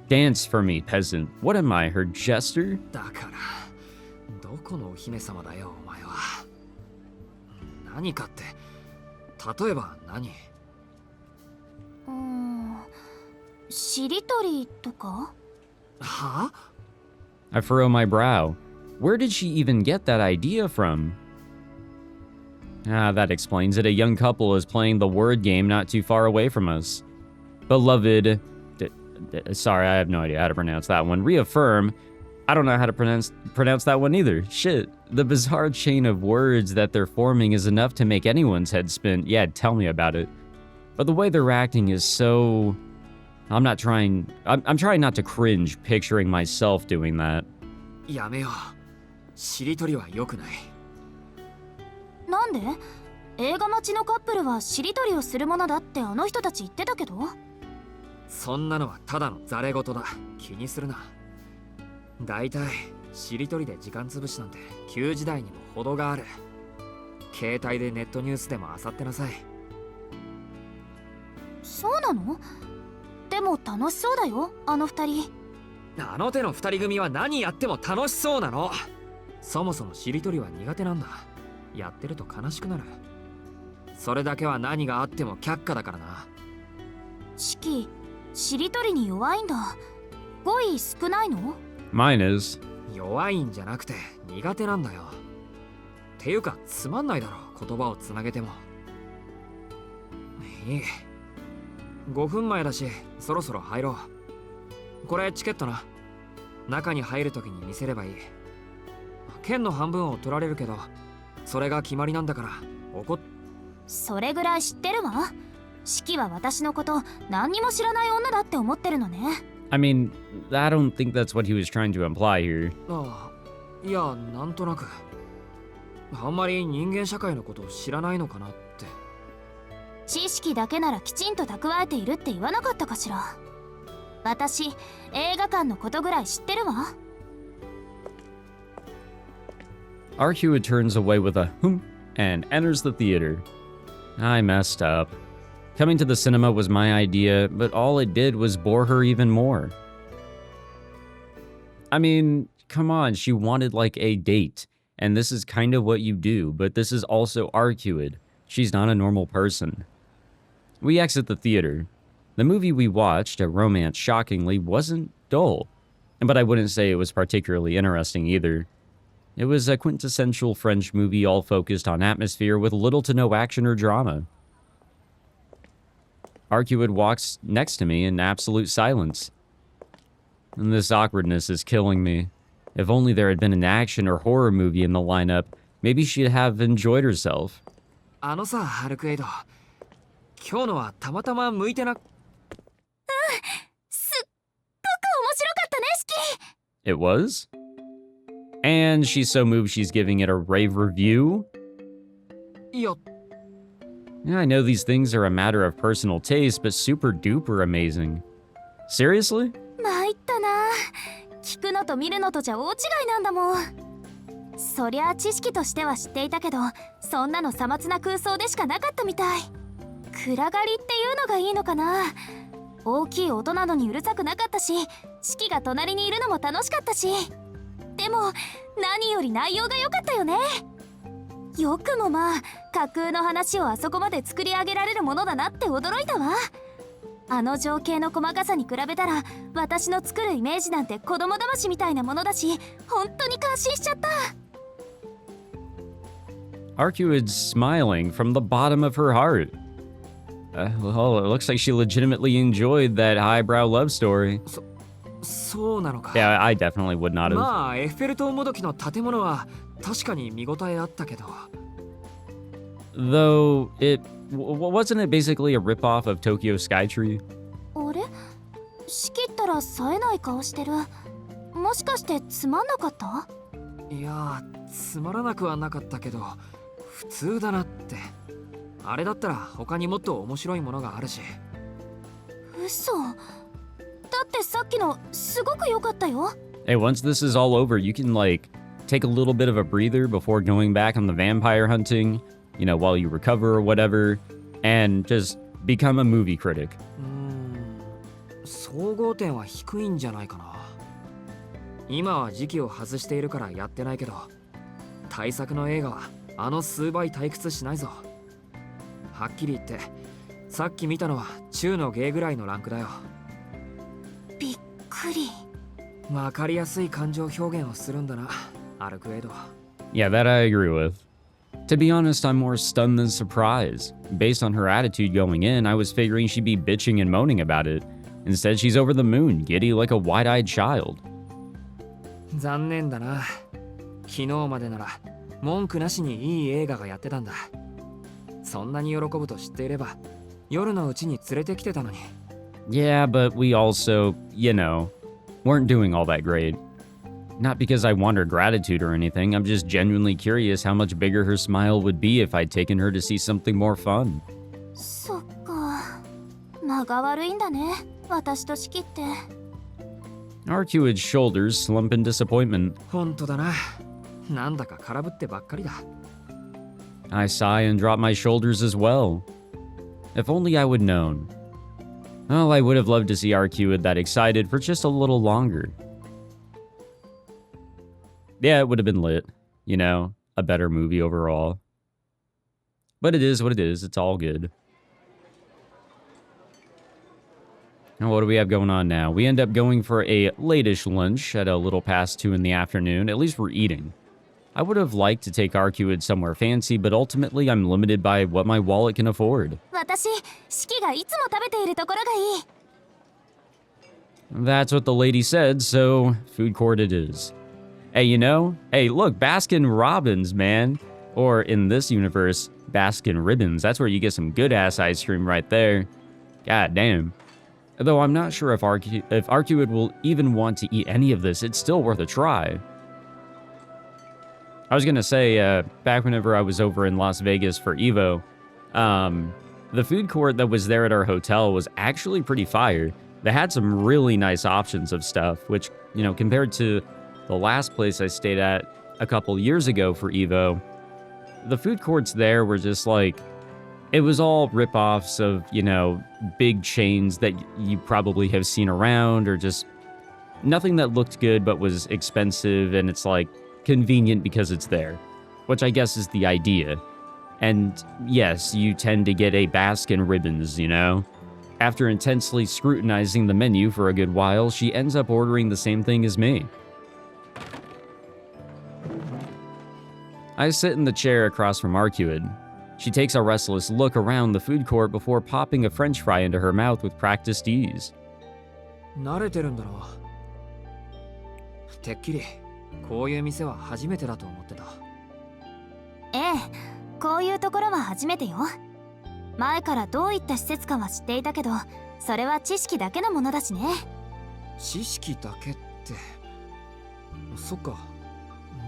Dance for me, peasant. What am I, her jester? だから、どこのお姫様だよ、お前は。何かって、例えば何？しりとりとか？はあ？ I furrow my brow. Where did she even get that idea from? Ah, that explains it. A young couple is playing the word game not too far away from us. Beloved... sorry, I have no idea how to pronounce that one. Reaffirm. I don't know how to pronounce that one either. Shit. The bizarre chain of words that they're forming is enough to make anyone's head spin. Yeah, tell me about it. But the way they're acting is so... I'm trying not to cringe picturing myself doing that. やめよう。しりとりは良くない。なんで？映画待ちのカップルはしりとりをするものだってあの人たち言ってたけど。そんなのはただのザレ言だ。気にするな。だいたいしりとりで時間つぶしなんて旧時代にも程がある。携帯でネットニュースでも漁ってなさい。そうなの？でも楽しそうだよ、あの二人。あの手の二人組は何やっても楽しそうなの。そもそもしりとりは苦手なんだ。やってると悲しくなる。それだけは何があっても却下だからな。シキ、しりとりに弱いんだ。語彙少ないの？ Mine is. 弱いんじゃなくて苦手なんだよ。ていうかつまんないだろ、言葉をつなげても。いい。5分前だしそろそろ入ろう。これチケットな。中に入るときに見せればいい。券の半分を取られるけど、それが決まりなんだからそれぐらい知ってるわ。シキは私のこと何にも知らない女だって思ってるのね。I mean, I don't think that's what he was trying to imply here. ああ、いや、なんとなく。あんまり人間社会のことを知らないのかなって。知識だけならきちんと蓄えているって言わなかったかしら。私、映画館のことぐらい知ってるわ。Arcueid turns away with a hum and enters the theater. I messed up. Coming to the cinema was my idea, but all it did was bore her even more. I mean, come on, she wanted like a date, and this is kind of what you do, but this is also Arcueid. She's not a normal person. We exit the theater. The movie we watched, a romance shockingly, wasn't dull, but I wouldn't say it was particularly interesting either. It was a quintessential French movie all focused on atmosphere with little to no action or drama. Arcueid walks next to me in absolute silence. And this awkwardness is killing me. If only there had been an action or horror movie in the lineup, maybe she'd have enjoyed herself. あのさ、アルクエイド。今日のはたまたま向いてな。すっごく面白かったね、シキ。 It was? And she's so moved she's giving it a rave review? いや、 Yeah, I know these things are a matter of personal taste, but super duper amazing. Seriously? 参ったな。聞くのと見るのとじゃ大違いなんだもん。そりゃ知識としては知っていたけど、そんなのさまつな空想でしかなかったみたい。暗がりっていうのがいいのかな。大きい音なのにうるさくなかったし、シキが隣にいるのも楽しかったし。でも何より内容が良かったよね。よくもまあ架空の話をあそこまで作り上げられるものだなって驚いたわ。あの情景の細かさに比べたら私の作るイメージなんて子供騙しみたいなものだし、本当に感心しちゃった。Arcueid's smiling from the bottom of her heart. Well, it looks like she legitimately enjoyed that highbrow love story. そうなのか。 Yeah, I definitely would not have. まあエッフェル塔もどきの建物は確かに見応えあったけど。Though wasn't it basically a ripoff of Tokyo Skytree? あれ？仕切ったら冴えない顔してる。もしかしてつまんなかった？いや、つまらなくはなかったけど普通だなって。あれだったら他にもっと面白いものがあるし。嘘。だってさっきのすごく良かったよ。 Hey, once this is all over, you can like take a little bit of a breather before going back on the vampire hunting, you know, while you recover or whatever, and just become a movie critic. 総合点は低いんじゃないかな。今は時期を外しているからやってないけど、大作の映画はあの数倍退屈しないぞ。はっきり言ってさっき見たのは中の芸ぐらいのランクだよ。びっくり。わかりやすい感情表現をするんだな、アルクエイド。 Yeah, that I agree with. To be honest, I'm more stunned than surprised. Based on her attitude going in, I was figuring she'd be bitching and moaning about it. Instead, she's over the moon, giddy like a wide-eyed child. 残念だな。昨日までなら文句なしにいい映画がやってたんだ。そんなに喜ぶと知っていれば夜のうちに連れてきてたのに。 Yeah, but we also, weren't doing all that great. Not because I want her gratitude or anything, I'm just genuinely curious how much bigger her smile would be if I'd taken her to see something more fun. そっか。間が悪いんだね、私と四季って。Arcueid's shoulders slump in disappointment. 本当だな。なんだか空振ってばっかりだ。 I sigh and drop my shoulders as well. If only I would known. Well, I would have loved to see Arcueid that excited for just a little longer. Yeah, it would have been lit. A better movie overall. But it is what it is. It's all good. Now, what do we have going on now? We end up going for a late-ish lunch at a little past 2 in the afternoon. At least we're eating. I would have liked to take Arcueid somewhere fancy, but ultimately I'm limited by what my wallet can afford. 私、四季がいつも食べているところがいい。 That's what the lady said, so food court it is. Hey, hey, look, Baskin Robbins, man. Or in this universe, Baskin Ribbons. That's where you get some good-ass ice cream right there. God damn. Though I'm not sure if Arcueid will even want to eat any of this, it's still worth a try. I was gonna say, back whenever I was over in Las Vegas for EVO, the food court that was there at our hotel was actually pretty fire. They had some really nice options of stuff, which, compared to the last place I stayed at a couple years ago for EVO, the food courts there were just like, it was all rip-offs of, big chains that you probably have seen around, or just nothing that looked good but was expensive, and it's like convenient because it's there, which I guess is the idea. And yes, you tend to get a Baskin Ribbons, After intensely scrutinizing the menu for a good while, she ends up ordering the same thing as me. I sit in the chair across from Arcueid. She takes a restless look around the food court before popping a french fry into her mouth with practiced ease. 慣れてるんだろう。てっきりこういう店は初めてだと思ってた。ええ、こういうところは初めてよ。前からどういった施設かは知っていたけど、それは知識だけのものだしね。知識だけって。そっか。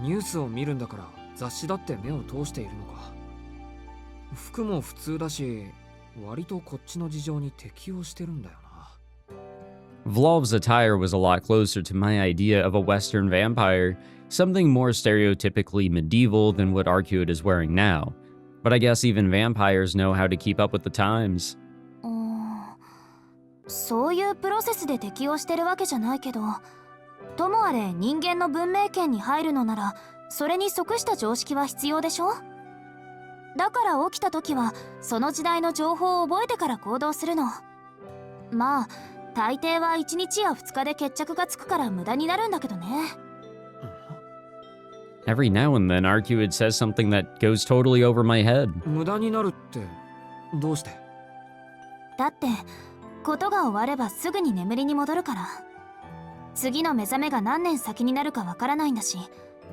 ニュースを見るんだから雑誌だって目を通しているのか。服も普通だし、割とこっちの事情に適応してるんだよな。Vlov's attire was a lot closer to my idea of a Western vampire, something more stereotypically medieval than what Arcueid is wearing now. But I guess even vampires know how to keep up with the times. そういうプロセスで適応してるわけじゃないけど、ともあれ人間の文明圏に入るのなら、それに即した常識は必要でしょ？だから起きた時はその時代の情報を覚えてから行動するの。まあ大抵は1日や2日で決着がつくから無駄になるんだけどね。Every now and then, Arcueid says something that goes totally over my head. 無駄になるってどうして？だってことが終わればすぐに眠りに戻るから。次の目覚めが何年先になるかわからないんだし、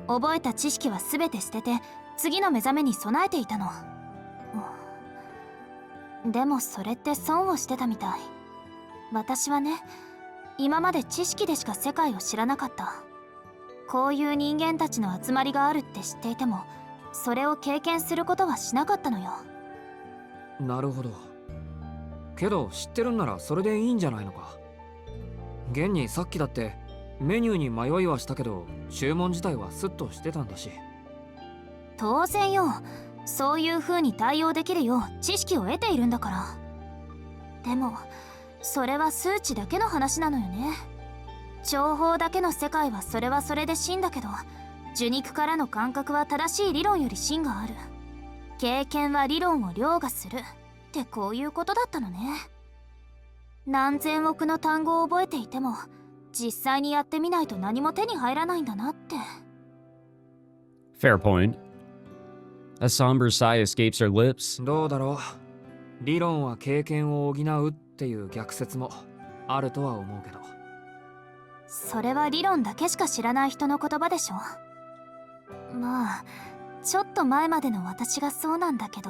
覚えた知識は全て捨てて次の目覚めに備えていたの。でもそれって損をしてたみたい。私はね、今まで知識でしか世界を知らなかった。こういう人間たちの集まりがあるって知っていても、それを経験することはしなかったのよ。なるほど。けど知ってるんならそれでいいんじゃないのか。現にさっきだってメニューに迷いはしたけど、注文自体はスッとしてたんだし。当然よ。そういう風に対応できるよう知識を得ているんだから。でもそれは数値だけの話なのよね。情報だけの世界はそれはそれで真だけど、受肉からの感覚は正しい理論より真がある。経験は理論を凌駕するってこういうことだったのね。何千億の単語を覚えていても実際にやってみないと何も手に入らないんだなって。 Fair point. A somber sigh escapes her lips. どうだろう。理論は経験を補うっていう逆説もあるとは思うけど。それは理論だけしか知らない人の言葉でしょ。まあちょっと前までの私がそうなんだけど。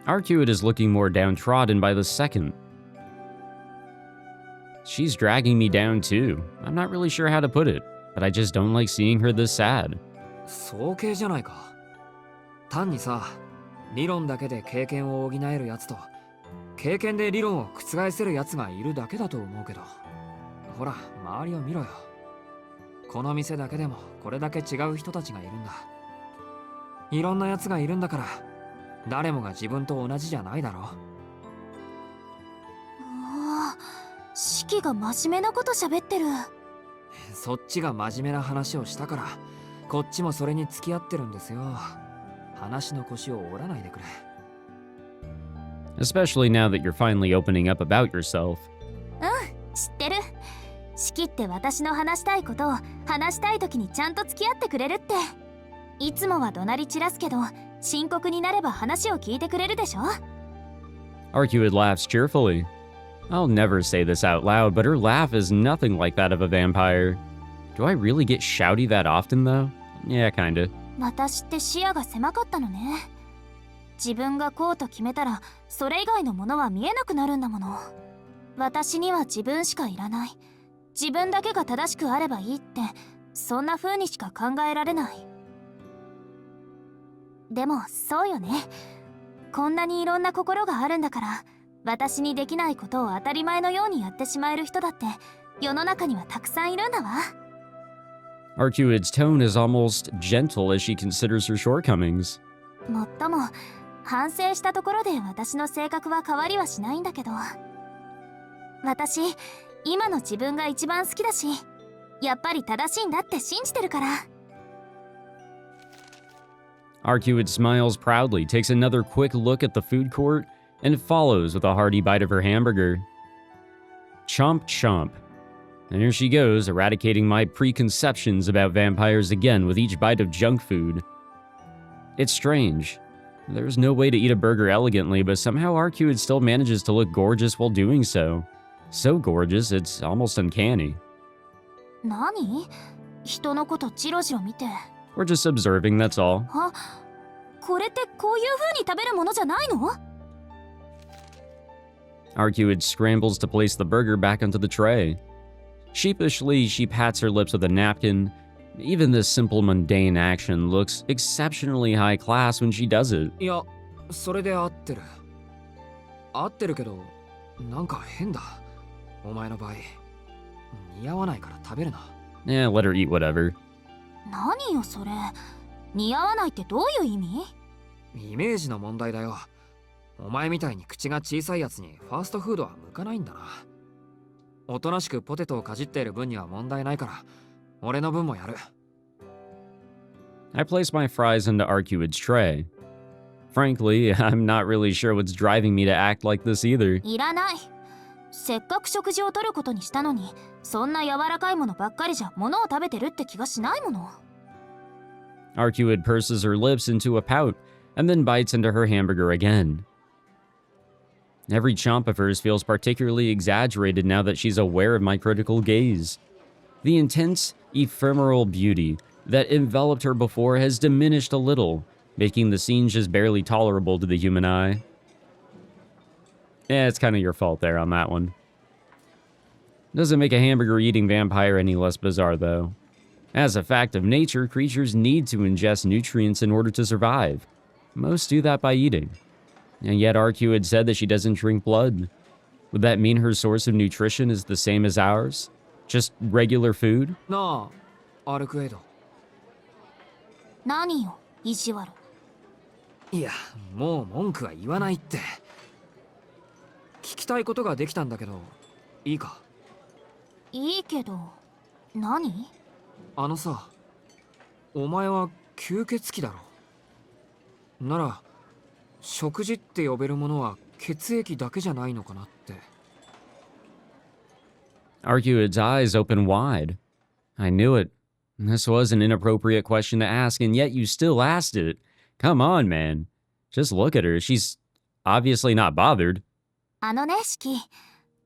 Arcueid is looking more downtrodden by the second. She's dragging me down too. I'm not really sure how to put it, but I just don't like seeing her this sad. 早計じゃないか。単にさ、理論だけで経験を補えるやつと経験で理論を覆せるやつがいるだけだと思うけど。ほら周りを見ろよ。この店だけでもこれだけ違う人たちがいるんだ。いろんなやつがいるんだから誰もが自分と同じじゃないだろ。シキが真面目なこと喋ってる。そっちが真面目な話をしたからこっちもそれに付き合ってるんですよ。話の腰を折らないでくれ。 Especially now that you're finally opening up about yourself. 知ってる。シキって私の話したいことを話したい時にちゃんと付き合ってくれるって。いつもは怒鳴り散らすけど深刻になれば話を聞いてくれるでしょ。 Arcueid laughs cheerfully. I'll never say this out loud, but her laugh is nothing like that of a vampire. Do I really get shouty that often, though? Yeah, kinda. 私って視野が狭かったのね。自分がこうと決めたらそれ以外のものは見えなくなるんだもの。私には自分しかいらない。自分だけが正しくあればいいって、そんな風にしか考えられない。でもそうよね。こんなにいろんな心があるんだから、私にできないことを当たり前のようにやってしまえる人だって世の中にはたくさんいるんだわ。 Arcueid's tone is almost gentle as she considers her shortcomings. もっとも反省したところで私の性格は変わりはしないんだけど、私今の自分が一番好きだし、やっぱり正しいんだって信じてるから。 Arcueid smiles proudly, takes another quick look at the food court, and follows with a hearty bite of her hamburger. Chomp chomp. And here she goes, eradicating my preconceptions about vampires again with each bite of junk food. It's strange. There's no way to eat a burger elegantly, but somehow Arcueid still manages to look gorgeous while doing so. So gorgeous, it's almost uncanny. 何？人のことチロチロ見て。 We're just observing, that's all. あ、これってこういう風に食べるものじゃないの？ Arcueid scrambles to place the burger back onto the tray. Sheepishly, she pats her lips with a napkin. Even this simple mundane action looks exceptionally high class when she does it. いや、それで合ってる。合ってるけど、なんか変だ。お前の場合、似合わないから食べるな。Eh, let her eat whatever. 何よそれ。似合わないってどういう意味？イメージの問題だよ。お前みたいに口が小さいやつにファーストフードは向かないんだな。おとなしくポテトをかじっている分には問題ないから、俺の分もやる。I place my fries into Arcueid's tray. Frankly, I'm not really sure what's driving me to act like this either. いらない。せっかく食事をとることにしたのに、そんな柔らかいものばっかりじゃ物を食べてるって気がしないもの。 Arcueid purses her lips into a pout, and then bites into her hamburger again. Every chomp of hers feels particularly exaggerated now that she's aware of my critical gaze. The intense, ephemeral beauty that enveloped her before has diminished a little, making the scene just barely tolerable to the human eye. Yeah, it's kind of your fault there on that one. Doesn't make a hamburger-eating vampire any less bizarre, though. As a fact of nature, creatures need to ingest nutrients in order to survive. Most do that by eating. And yet Arcueid said that she doesn't drink blood. Would that mean her source of nutrition is the same as ours? Just regular food? なあ、アルクエイド。何よ、意地悪。いや、もう文句は言わないって。聞きたいことができたんだけど、いいか？いいけど、何？あのさ、お前は吸血鬼だろ。なら、食事って呼べるものは血液だけじゃないのかなって。Arcueid's eyes open wide. I knew it. This was an inappropriate question to ask, and yet you still asked it. Come on, man. Just look at her. She's obviously not bothered. シキ、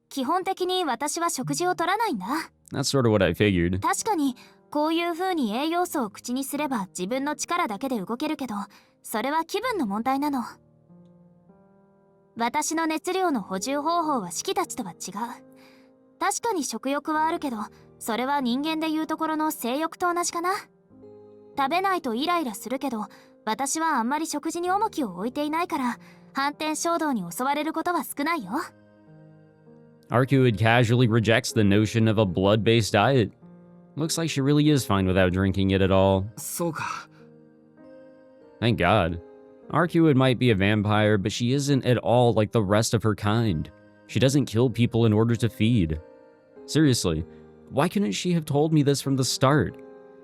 基本的に私は食事を取らないんだ。That's sort of what I figured. 確かにこういう風に栄養素を口にすれば自分の力だけで動けるけど、それは気分の問題なの。私の熱量の補充方法はシキたちとは違う。確かに食欲はあるけど、それは人間でいうところの性欲と同じかな。食べないとイライラするけど、私はあんまり食事に重きを置いていないから、反転衝動に襲われることは少ないよ。Arcueid casually rejects the notion of a blood-based diet. Looks like she really is fine without drinking it at all. そうか。 Thank God. Arcueid might be a vampire, but she isn't at all like the rest of her kind. She doesn't kill people in order to feed. Seriously, why couldn't she have told me this from the start?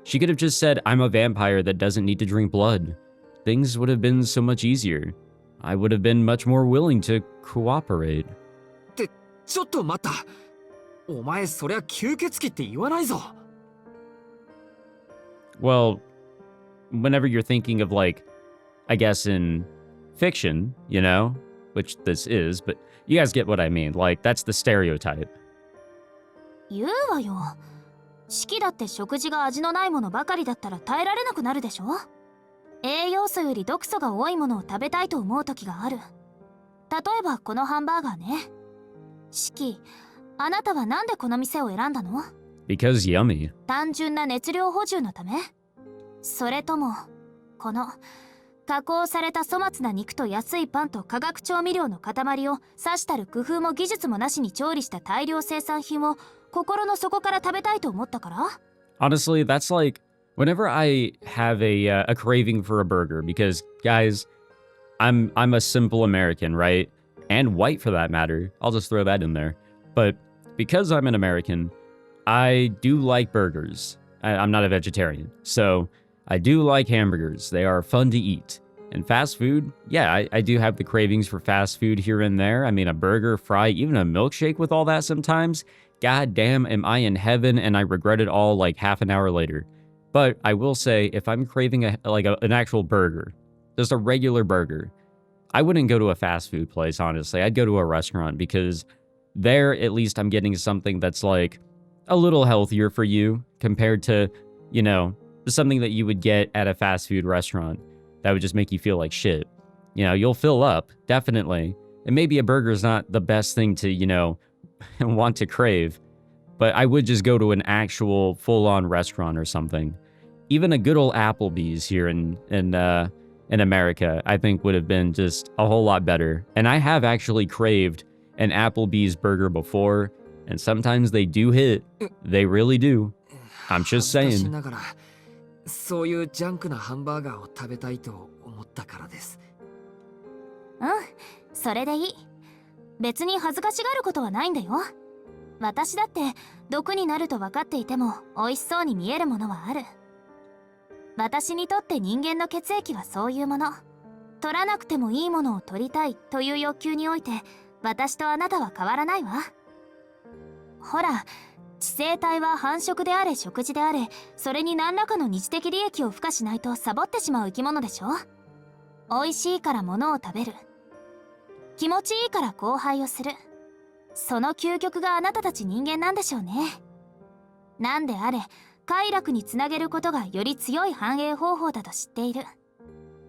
She could have just said, I'm a vampire that doesn't need to drink blood. Things would have been so much easier. I would have been much more willing to cooperate. ちょっと待った。お前そりゃ吸血鬼って言わないぞ。Well, whenever you're thinking of like, I guess in fiction, you know, which this is, but you guys get what I mean. Like, that's the stereotype. 言うわよ。シキだって食事が味のないものばかりだったら耐えられなくなるでしょ。栄養素より毒素が多いものを食べたいと思う時がある。例えばこのハンバーガーね。シキ、あなたはなんでこの店を選んだの？ Because yummy. 単純な熱量補充のため？それともこの加工された粗末な肉と安いパンと化学調味料の塊をさしたる工夫も技術もなしに調理した大量生産品を心の底から食べたいと思ったから？ Honestly, that's like whenever I have a craving for a burger, because guys, I'm a simple American, right? And white for that matter. I'll just throw that in there. But because I'm an American, I do like burgers. I'm not a vegetarian, so I do like hamburgers. They are fun to eat. And fast food, yeah, I do have the cravings for fast food here and there. I mean, a burger, fry, even a milkshake with all that sometimes. God damn, am I in heaven, and I regret it all like half an hour later. But I will say, if I'm craving an actual burger, just a regular burger, I wouldn't go to a fast food place, honestly. I'd go to a restaurant because there, at least I'm getting something that's like a little healthier for you compared to, you know, something that you would get at a fast food restaurant that would just make you feel like shit. You know, you'll fill up, definitely. And maybe a burger is not the best thing to, you know, want to crave. But I would just go to an actual full-on restaurant or something. Even a good old Applebee's here in America, I think would have been just a whole lot better. And I have actually craved an Applebee's burger before, and sometimes they do hit. They really do. I'm just saying. そういうジャンクなハンバーガーを食べたいと思ったからです。うん、それでいい。別に恥ずかしがることはないんだよ。私だって毒になると分かっていても美味しそうに見えるものはある。私にとって人間の血液はそういうもの。取らなくてもいいものを取りたいという欲求において、私とあなたは変わらないわ。ほら、知性体は繁殖であれ食事であれ、それに何らかの二次的利益を付加しないとサボってしまう生き物でしょ。美味しいから物を食べる。気持ちいいから交配をする。その究極があなたたち人間なんでしょうね。なんであれ、快楽につなげることがより強い繁栄方法だと知っている。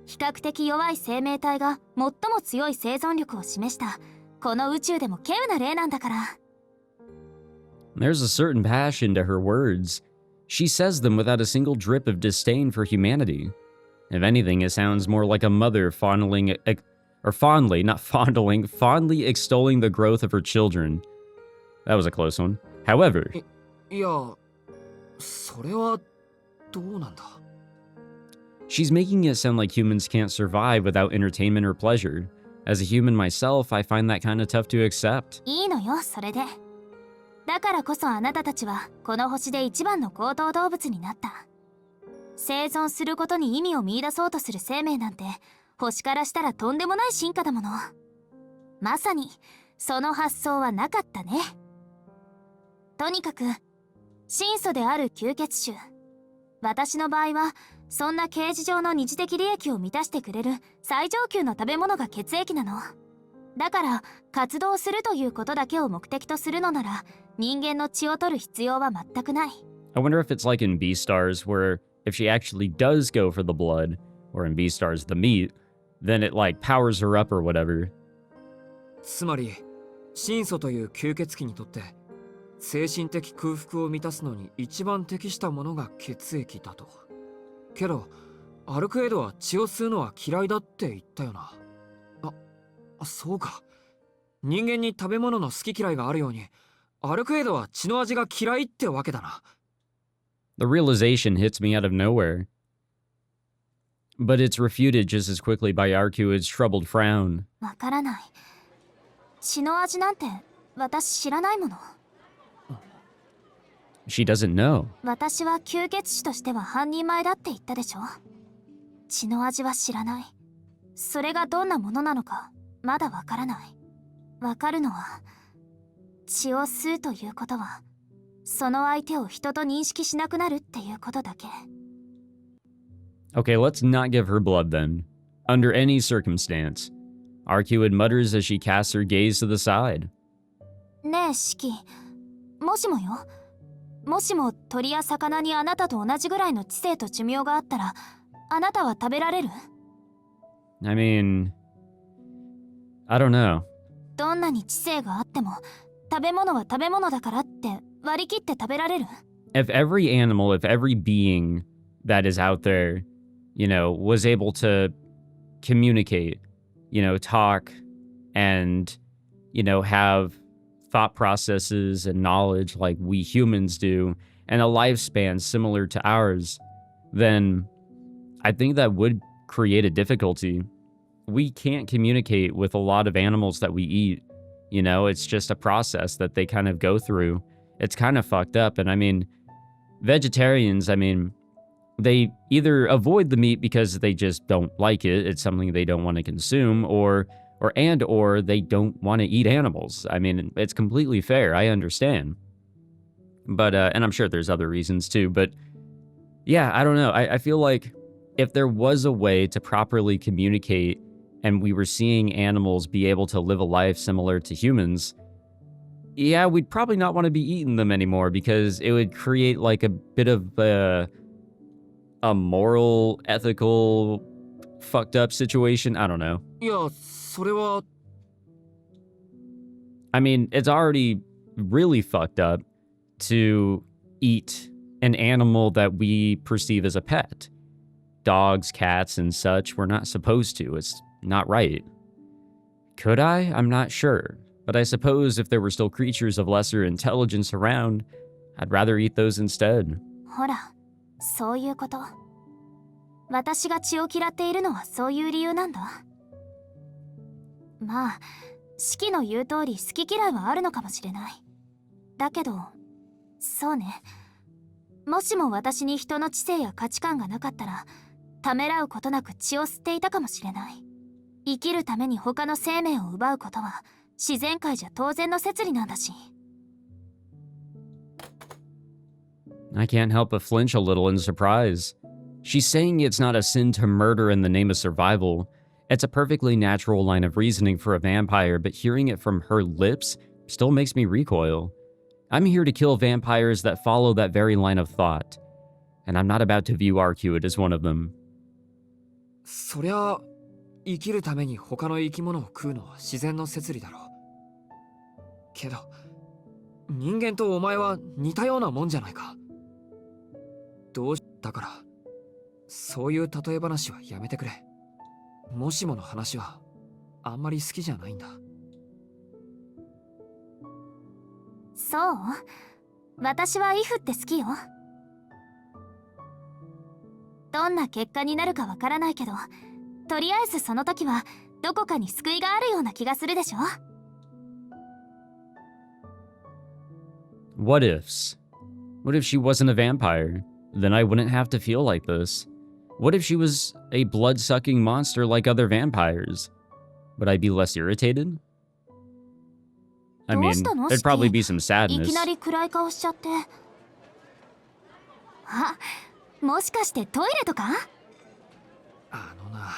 比較的弱い生命体が最も強い生存力を示したこの宇宙でも稀有な例なんだから。There's a certain passion to her words. She says them without a single drip of disdain for humanity. If anything, it sounds more like a mother fondly extolling the growth of her children. That was a close one. However, いや、それはどうなんだ。she's making it sound like humans can't survive without entertainment or pleasure. As a human myself, I find that kind of tough to accept. いいのよ、それで。だからこそあなたたちはこの星で一番の行動動物になった。生存することに意味を見出そうとする生命なんて星からしたらとんでもない進化だもの。まさにその発想はなかったね。とにかく神素である吸血種。私の場合はそんな形而上の二次的利益を満たしてくれる最上級の食べ物が血液なの。だから活動するということだけを目的とするのなら人間の血を取る必要は全くない。 I wonder if it's like in Beastars, where if she actually does go for the blood, or in Beastars the meat, then it like powers her up or whatever. つまり神素という吸血鬼にとって精神的空腹を満たすのに一番適したものが血液だと。けどアルクエイドは血を吸うのは嫌いだって言ったよな。そうか。人間に食べ物の好き嫌いがあるようにアルクエイドは血の味が嫌いってわけだな。The realization hits me out of nowhere. But it's refuted just as quickly by Arcueid's troubled frown. わからない。血の味なんて私知らないもの。She doesn't know. 私は吸血種としては半人前だって言ったでしょ。血の味は知らない。それがどんなものなのかまだわからない。わかるのは血を吸うということはその相手を人と認識しなくなるっていうことだけ。 Okay, let's not give her blood then. Under any circumstance. Arcueid mutters as she casts her gaze to the side. ねえシキ、もしもよ、もしも鳥や魚にあなたと同じぐらいの知性と寿命があったらあなたは食べられる？ I mean, I don't know. どんなに知性があっても食べ物は食べ物だからって割り切って食べられる？ If every animal, if every being that is out there, you know, was able to communicate, you know, talk and, you know, have thought processes and knowledge like we humans do, and a lifespan similar to ours, then I think that would create a difficulty. We can't communicate with a lot of animals that we eat. You know, it's just a process that they kind of go through. It's kind of fucked up. And I mean, vegetarians, I mean, they either avoid the meat because they just don't like it. It's something they don't want to consume, or they don't want to eat animals. I mean, it's completely fair. I understand. But, and I'm sure there's other reasons too, but yeah, I don't know. I feel like if there was a way to properly communicate and we were seeing animals be able to live a life similar to humans, yeah, we'd probably not want to be eating them anymore because it would create like a bit of a moral, ethical, fucked up situation. I don't know. いや、それは。 I mean, it's already really fucked up to eat an animal that we perceive as a pet. Dogs, cats, and such, we're not supposed to. It's not right. Could I? I'm not sure. But I suppose if there were still creatures of lesser intelligence around, I'd rather eat those instead. ほら、そういうこと。私が血を嫌っているのはそういう理由なんだ。まあ、シキの言う通り好き嫌いはあるのかもしれない。だけど、そうね。もしも私に人の知性や価値観がなかったら、ためらうことなく血を吸っていたかもしれない。生きるために他の生命を奪うことは自然界じゃ当然の摂理なんだし。I can't help but flinch a little in surprise. She's saying it's not a sin to murder in the name of survival. It's a perfectly natural line of reasoning for a vampire, but hearing it from her lips still makes me recoil. I'm here to kill vampires that follow that very line of thought, and I'm not about to view Arcueid as one of them. そりゃ生きるために他の生き物を食うのは自然の摂理だろう。けど人間とお前は似たようなもんじゃないか。どうだからそういう例え話はやめてくれ。もしもの話はあんまり好きじゃないんだ。そう？私はイフって好きよ。どんな結果になるかわからないけど、とりあえずその時はどこかに救いがあるような気がするでしょ。 What ifs? What if she wasn't a vampire? Then I wouldn't have to feel like this. What if she was a blood-sucking monster like other vampires? Would I be less irritated? I どう mean, したの there'd probably シ be some キ、い sadness. きなり暗い顔しちゃって。あ、もしかしてトイレとか？あのな、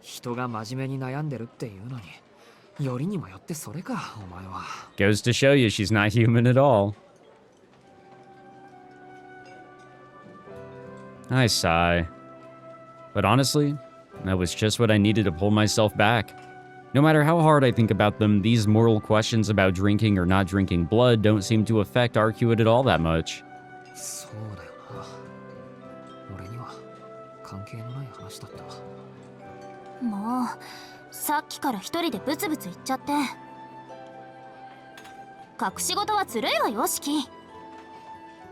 人が真面目に悩んでるっていうのに、よりにもよってそれか、お前は。Goes to show you she's not human at all. I sigh. But honestly, that was just what I needed to pull myself back. No matter how hard I think about them, these moral questions about drinking or not drinking blood don't seem to affect Arcueid at all that much. そうだよな。俺には関係のない話だった。もうさっきから一人でブツブツ言っちゃって。隠し事はずるいわよ、シキ。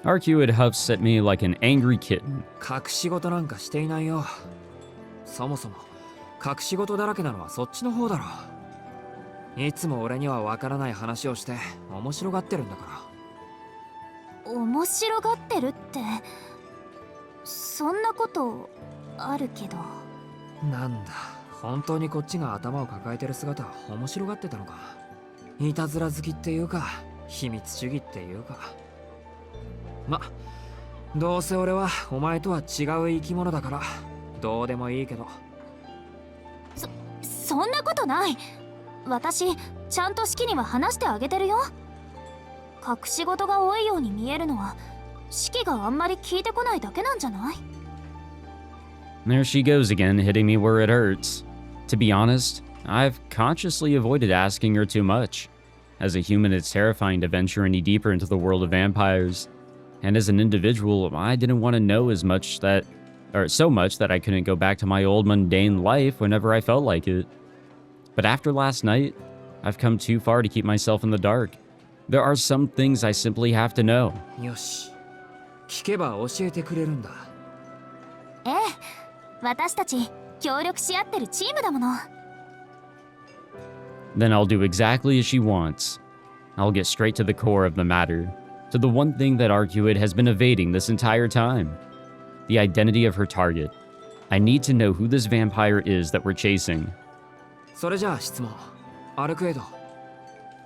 Arcueid huffs at me like an angry kitten. 隠し事なんかしていないよ。そもそも隠し事だらけなのはそっちの方だろ。いつも俺にはわからない話をして面白がってるんだから。面白がってるって、そんなことあるけど。なんだ、本当にこっちが頭を抱えてる姿面白がってたのか。いたずら好きっていうか、秘密主義っていうか。ま、どうせ俺はお前とは違う生き物だからどうでもいいけど。そんなことない。私ちゃんとシキには話してあげてるよ。隠し事が多いように見えるのはシキがあんまり聞いてこないだけなんじゃない？ There she goes again, hitting me where it hurts. To be honest, I've consciously avoided asking her too much. As a human, it's terrifying to venture any deeper into the world of vampires. And as an individual, I didn't want to know so much that I couldn't go back to my old mundane life whenever I felt like it. But after last night, I've come too far to keep myself in the dark. There are some things I simply have to know. よし、聞けば教えてくれるんだ。ええ、私たち協力し合ってるチームだもの。 Then I'll do exactly as she wants. I'll get straight to the core of the matter, to the one thing that Arcueid has been evading this entire time. The identity of her target. I need to know who this vampire is that we're chasing. それじゃあ質問。アルクエイド、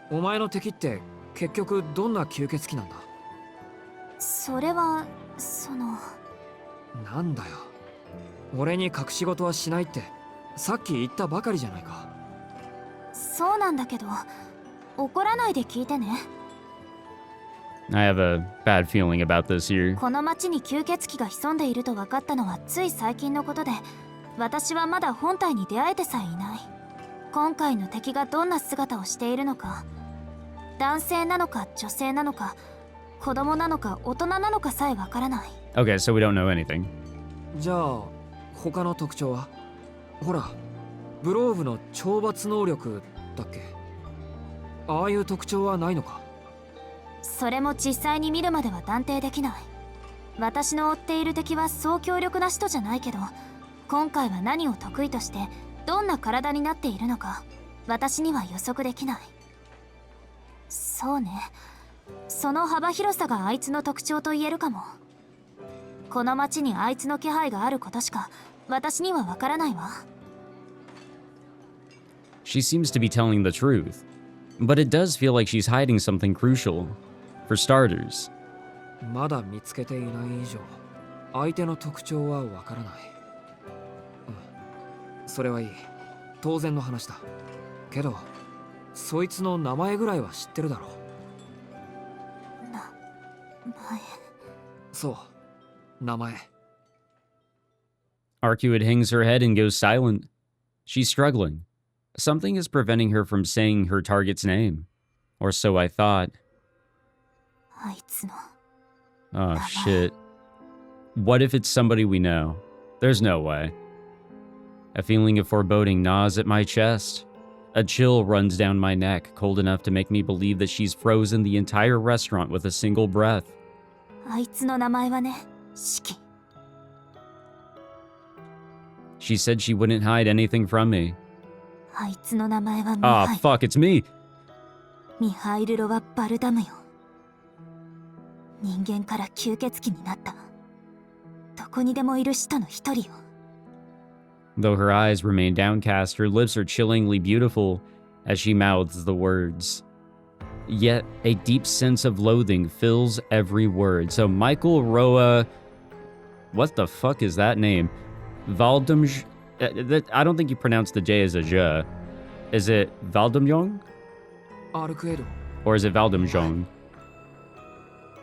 お前の敵って結局どんな吸血鬼なんだ？それはなんだよ、俺に隠し事はしないってさっき言ったばかりじゃないか。そうなんだけど、怒らないで聞いてね。 I have a bad feeling about this here. この町に吸血鬼が潜んでいると分かったのはつい最近のことで、私はまだ本体に出会えてさえいない。今回の敵がどんな姿をしているのか、男性なのか女性なのか、子供なのか大人なのかさえ分からない。 Okay, so we don't know anything. じゃあ他の特徴は？ほら、ブローブの懲罰能力だっけ？ああいう特徴はないのか？それも実際に見るまでは断定できない。私の追っている敵はそう強力な人じゃないけど、今回は何を得意としてどんな体になっているのか私には予測できない。そうね、その幅広さがあいつの特徴と言えるかも。この町にあいつの気配があることしか私にはわからないわ。 She seems to be telling the truth, but it does feel like she's hiding something crucial. For starters, まだ見つけていない以上、相手の特徴はわからない。それはいい。当然の話だ。けど、そいつの名前ぐらいは知ってるだろう。名前。そう、名前。Arcueid hangs her head and goes silent. She's struggling. Something is preventing her from saying her target's name. Or so I thought. あいつの。 Oh shit. What if it's somebody we know? There's no way. A feeling of foreboding gnaws at my chest. A chill runs down my neck, cold enough to make me believe that she's frozen the entire restaurant with a single breath. あいつの名前はね、シキ。 She said she wouldn't hide anything from me. あいつの名前はミ Ah, ハイ。 fuck, it's me! ミハイル・ロワ・バルダムよ。人間から吸血鬼になった。どこにでもいる使徒の一人よ。 Though her eyes remain downcast, her lips are chillingly beautiful as she mouths the words. yet a deep sense of loathing fills every word. So Michael Roa, what the fuck is that name? Valdemj, I don't think you pronounce the J as a J. Is it Valdemjong? Arcueid. Or is it Valdemjong?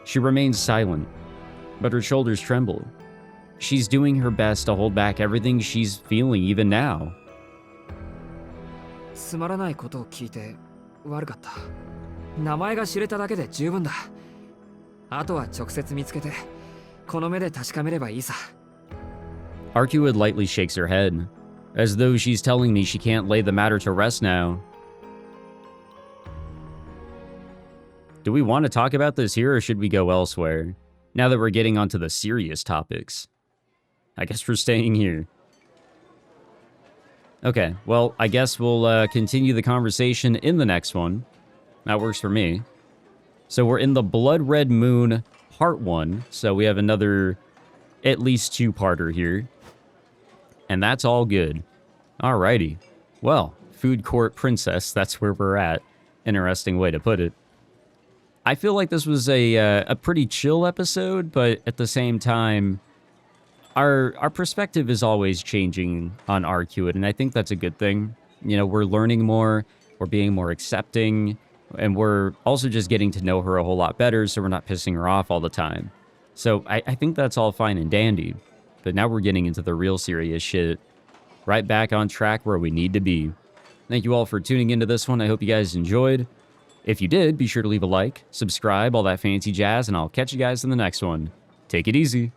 She remains silent, but her shoulders tremble. She's doing her best to hold back everything she's feeling even now. つまらないことを聞いて悪かった。名前が知れただけで十分だ。あとは直接見つけて、この目で確かめればいいさ。Arcueid lightly shakes her head, as though she's telling me she can't lay the matter to rest now. Do we want to talk about this here, or should we go elsewhere? Now that we're getting onto the serious topics. I guess we're staying here. Okay, well, I guess we'll continue the conversation in the next one. That works for me. So we're in the Blood Red Moon Part 1, so we have another at least two-parter here. And that's all good. Alrighty. Well, Food Court Princess, that's where we're at. Interesting way to put it. I feel like this was a pretty chill episode, but at the same time, our perspective is always changing on Arcueid, and I think that's a good thing. You know, we're learning more, we're being more accepting, and we're also just getting to know her a whole lot better, so we're not pissing her off all the time. So I think that's all fine and dandy. But now we're getting into the real serious shit. Right back on track where we need to be. Thank you all for tuning into this one. I hope you guys enjoyed. If you did, be sure to leave a like, subscribe, all that fancy jazz, and I'll catch you guys in the next one. Take it easy.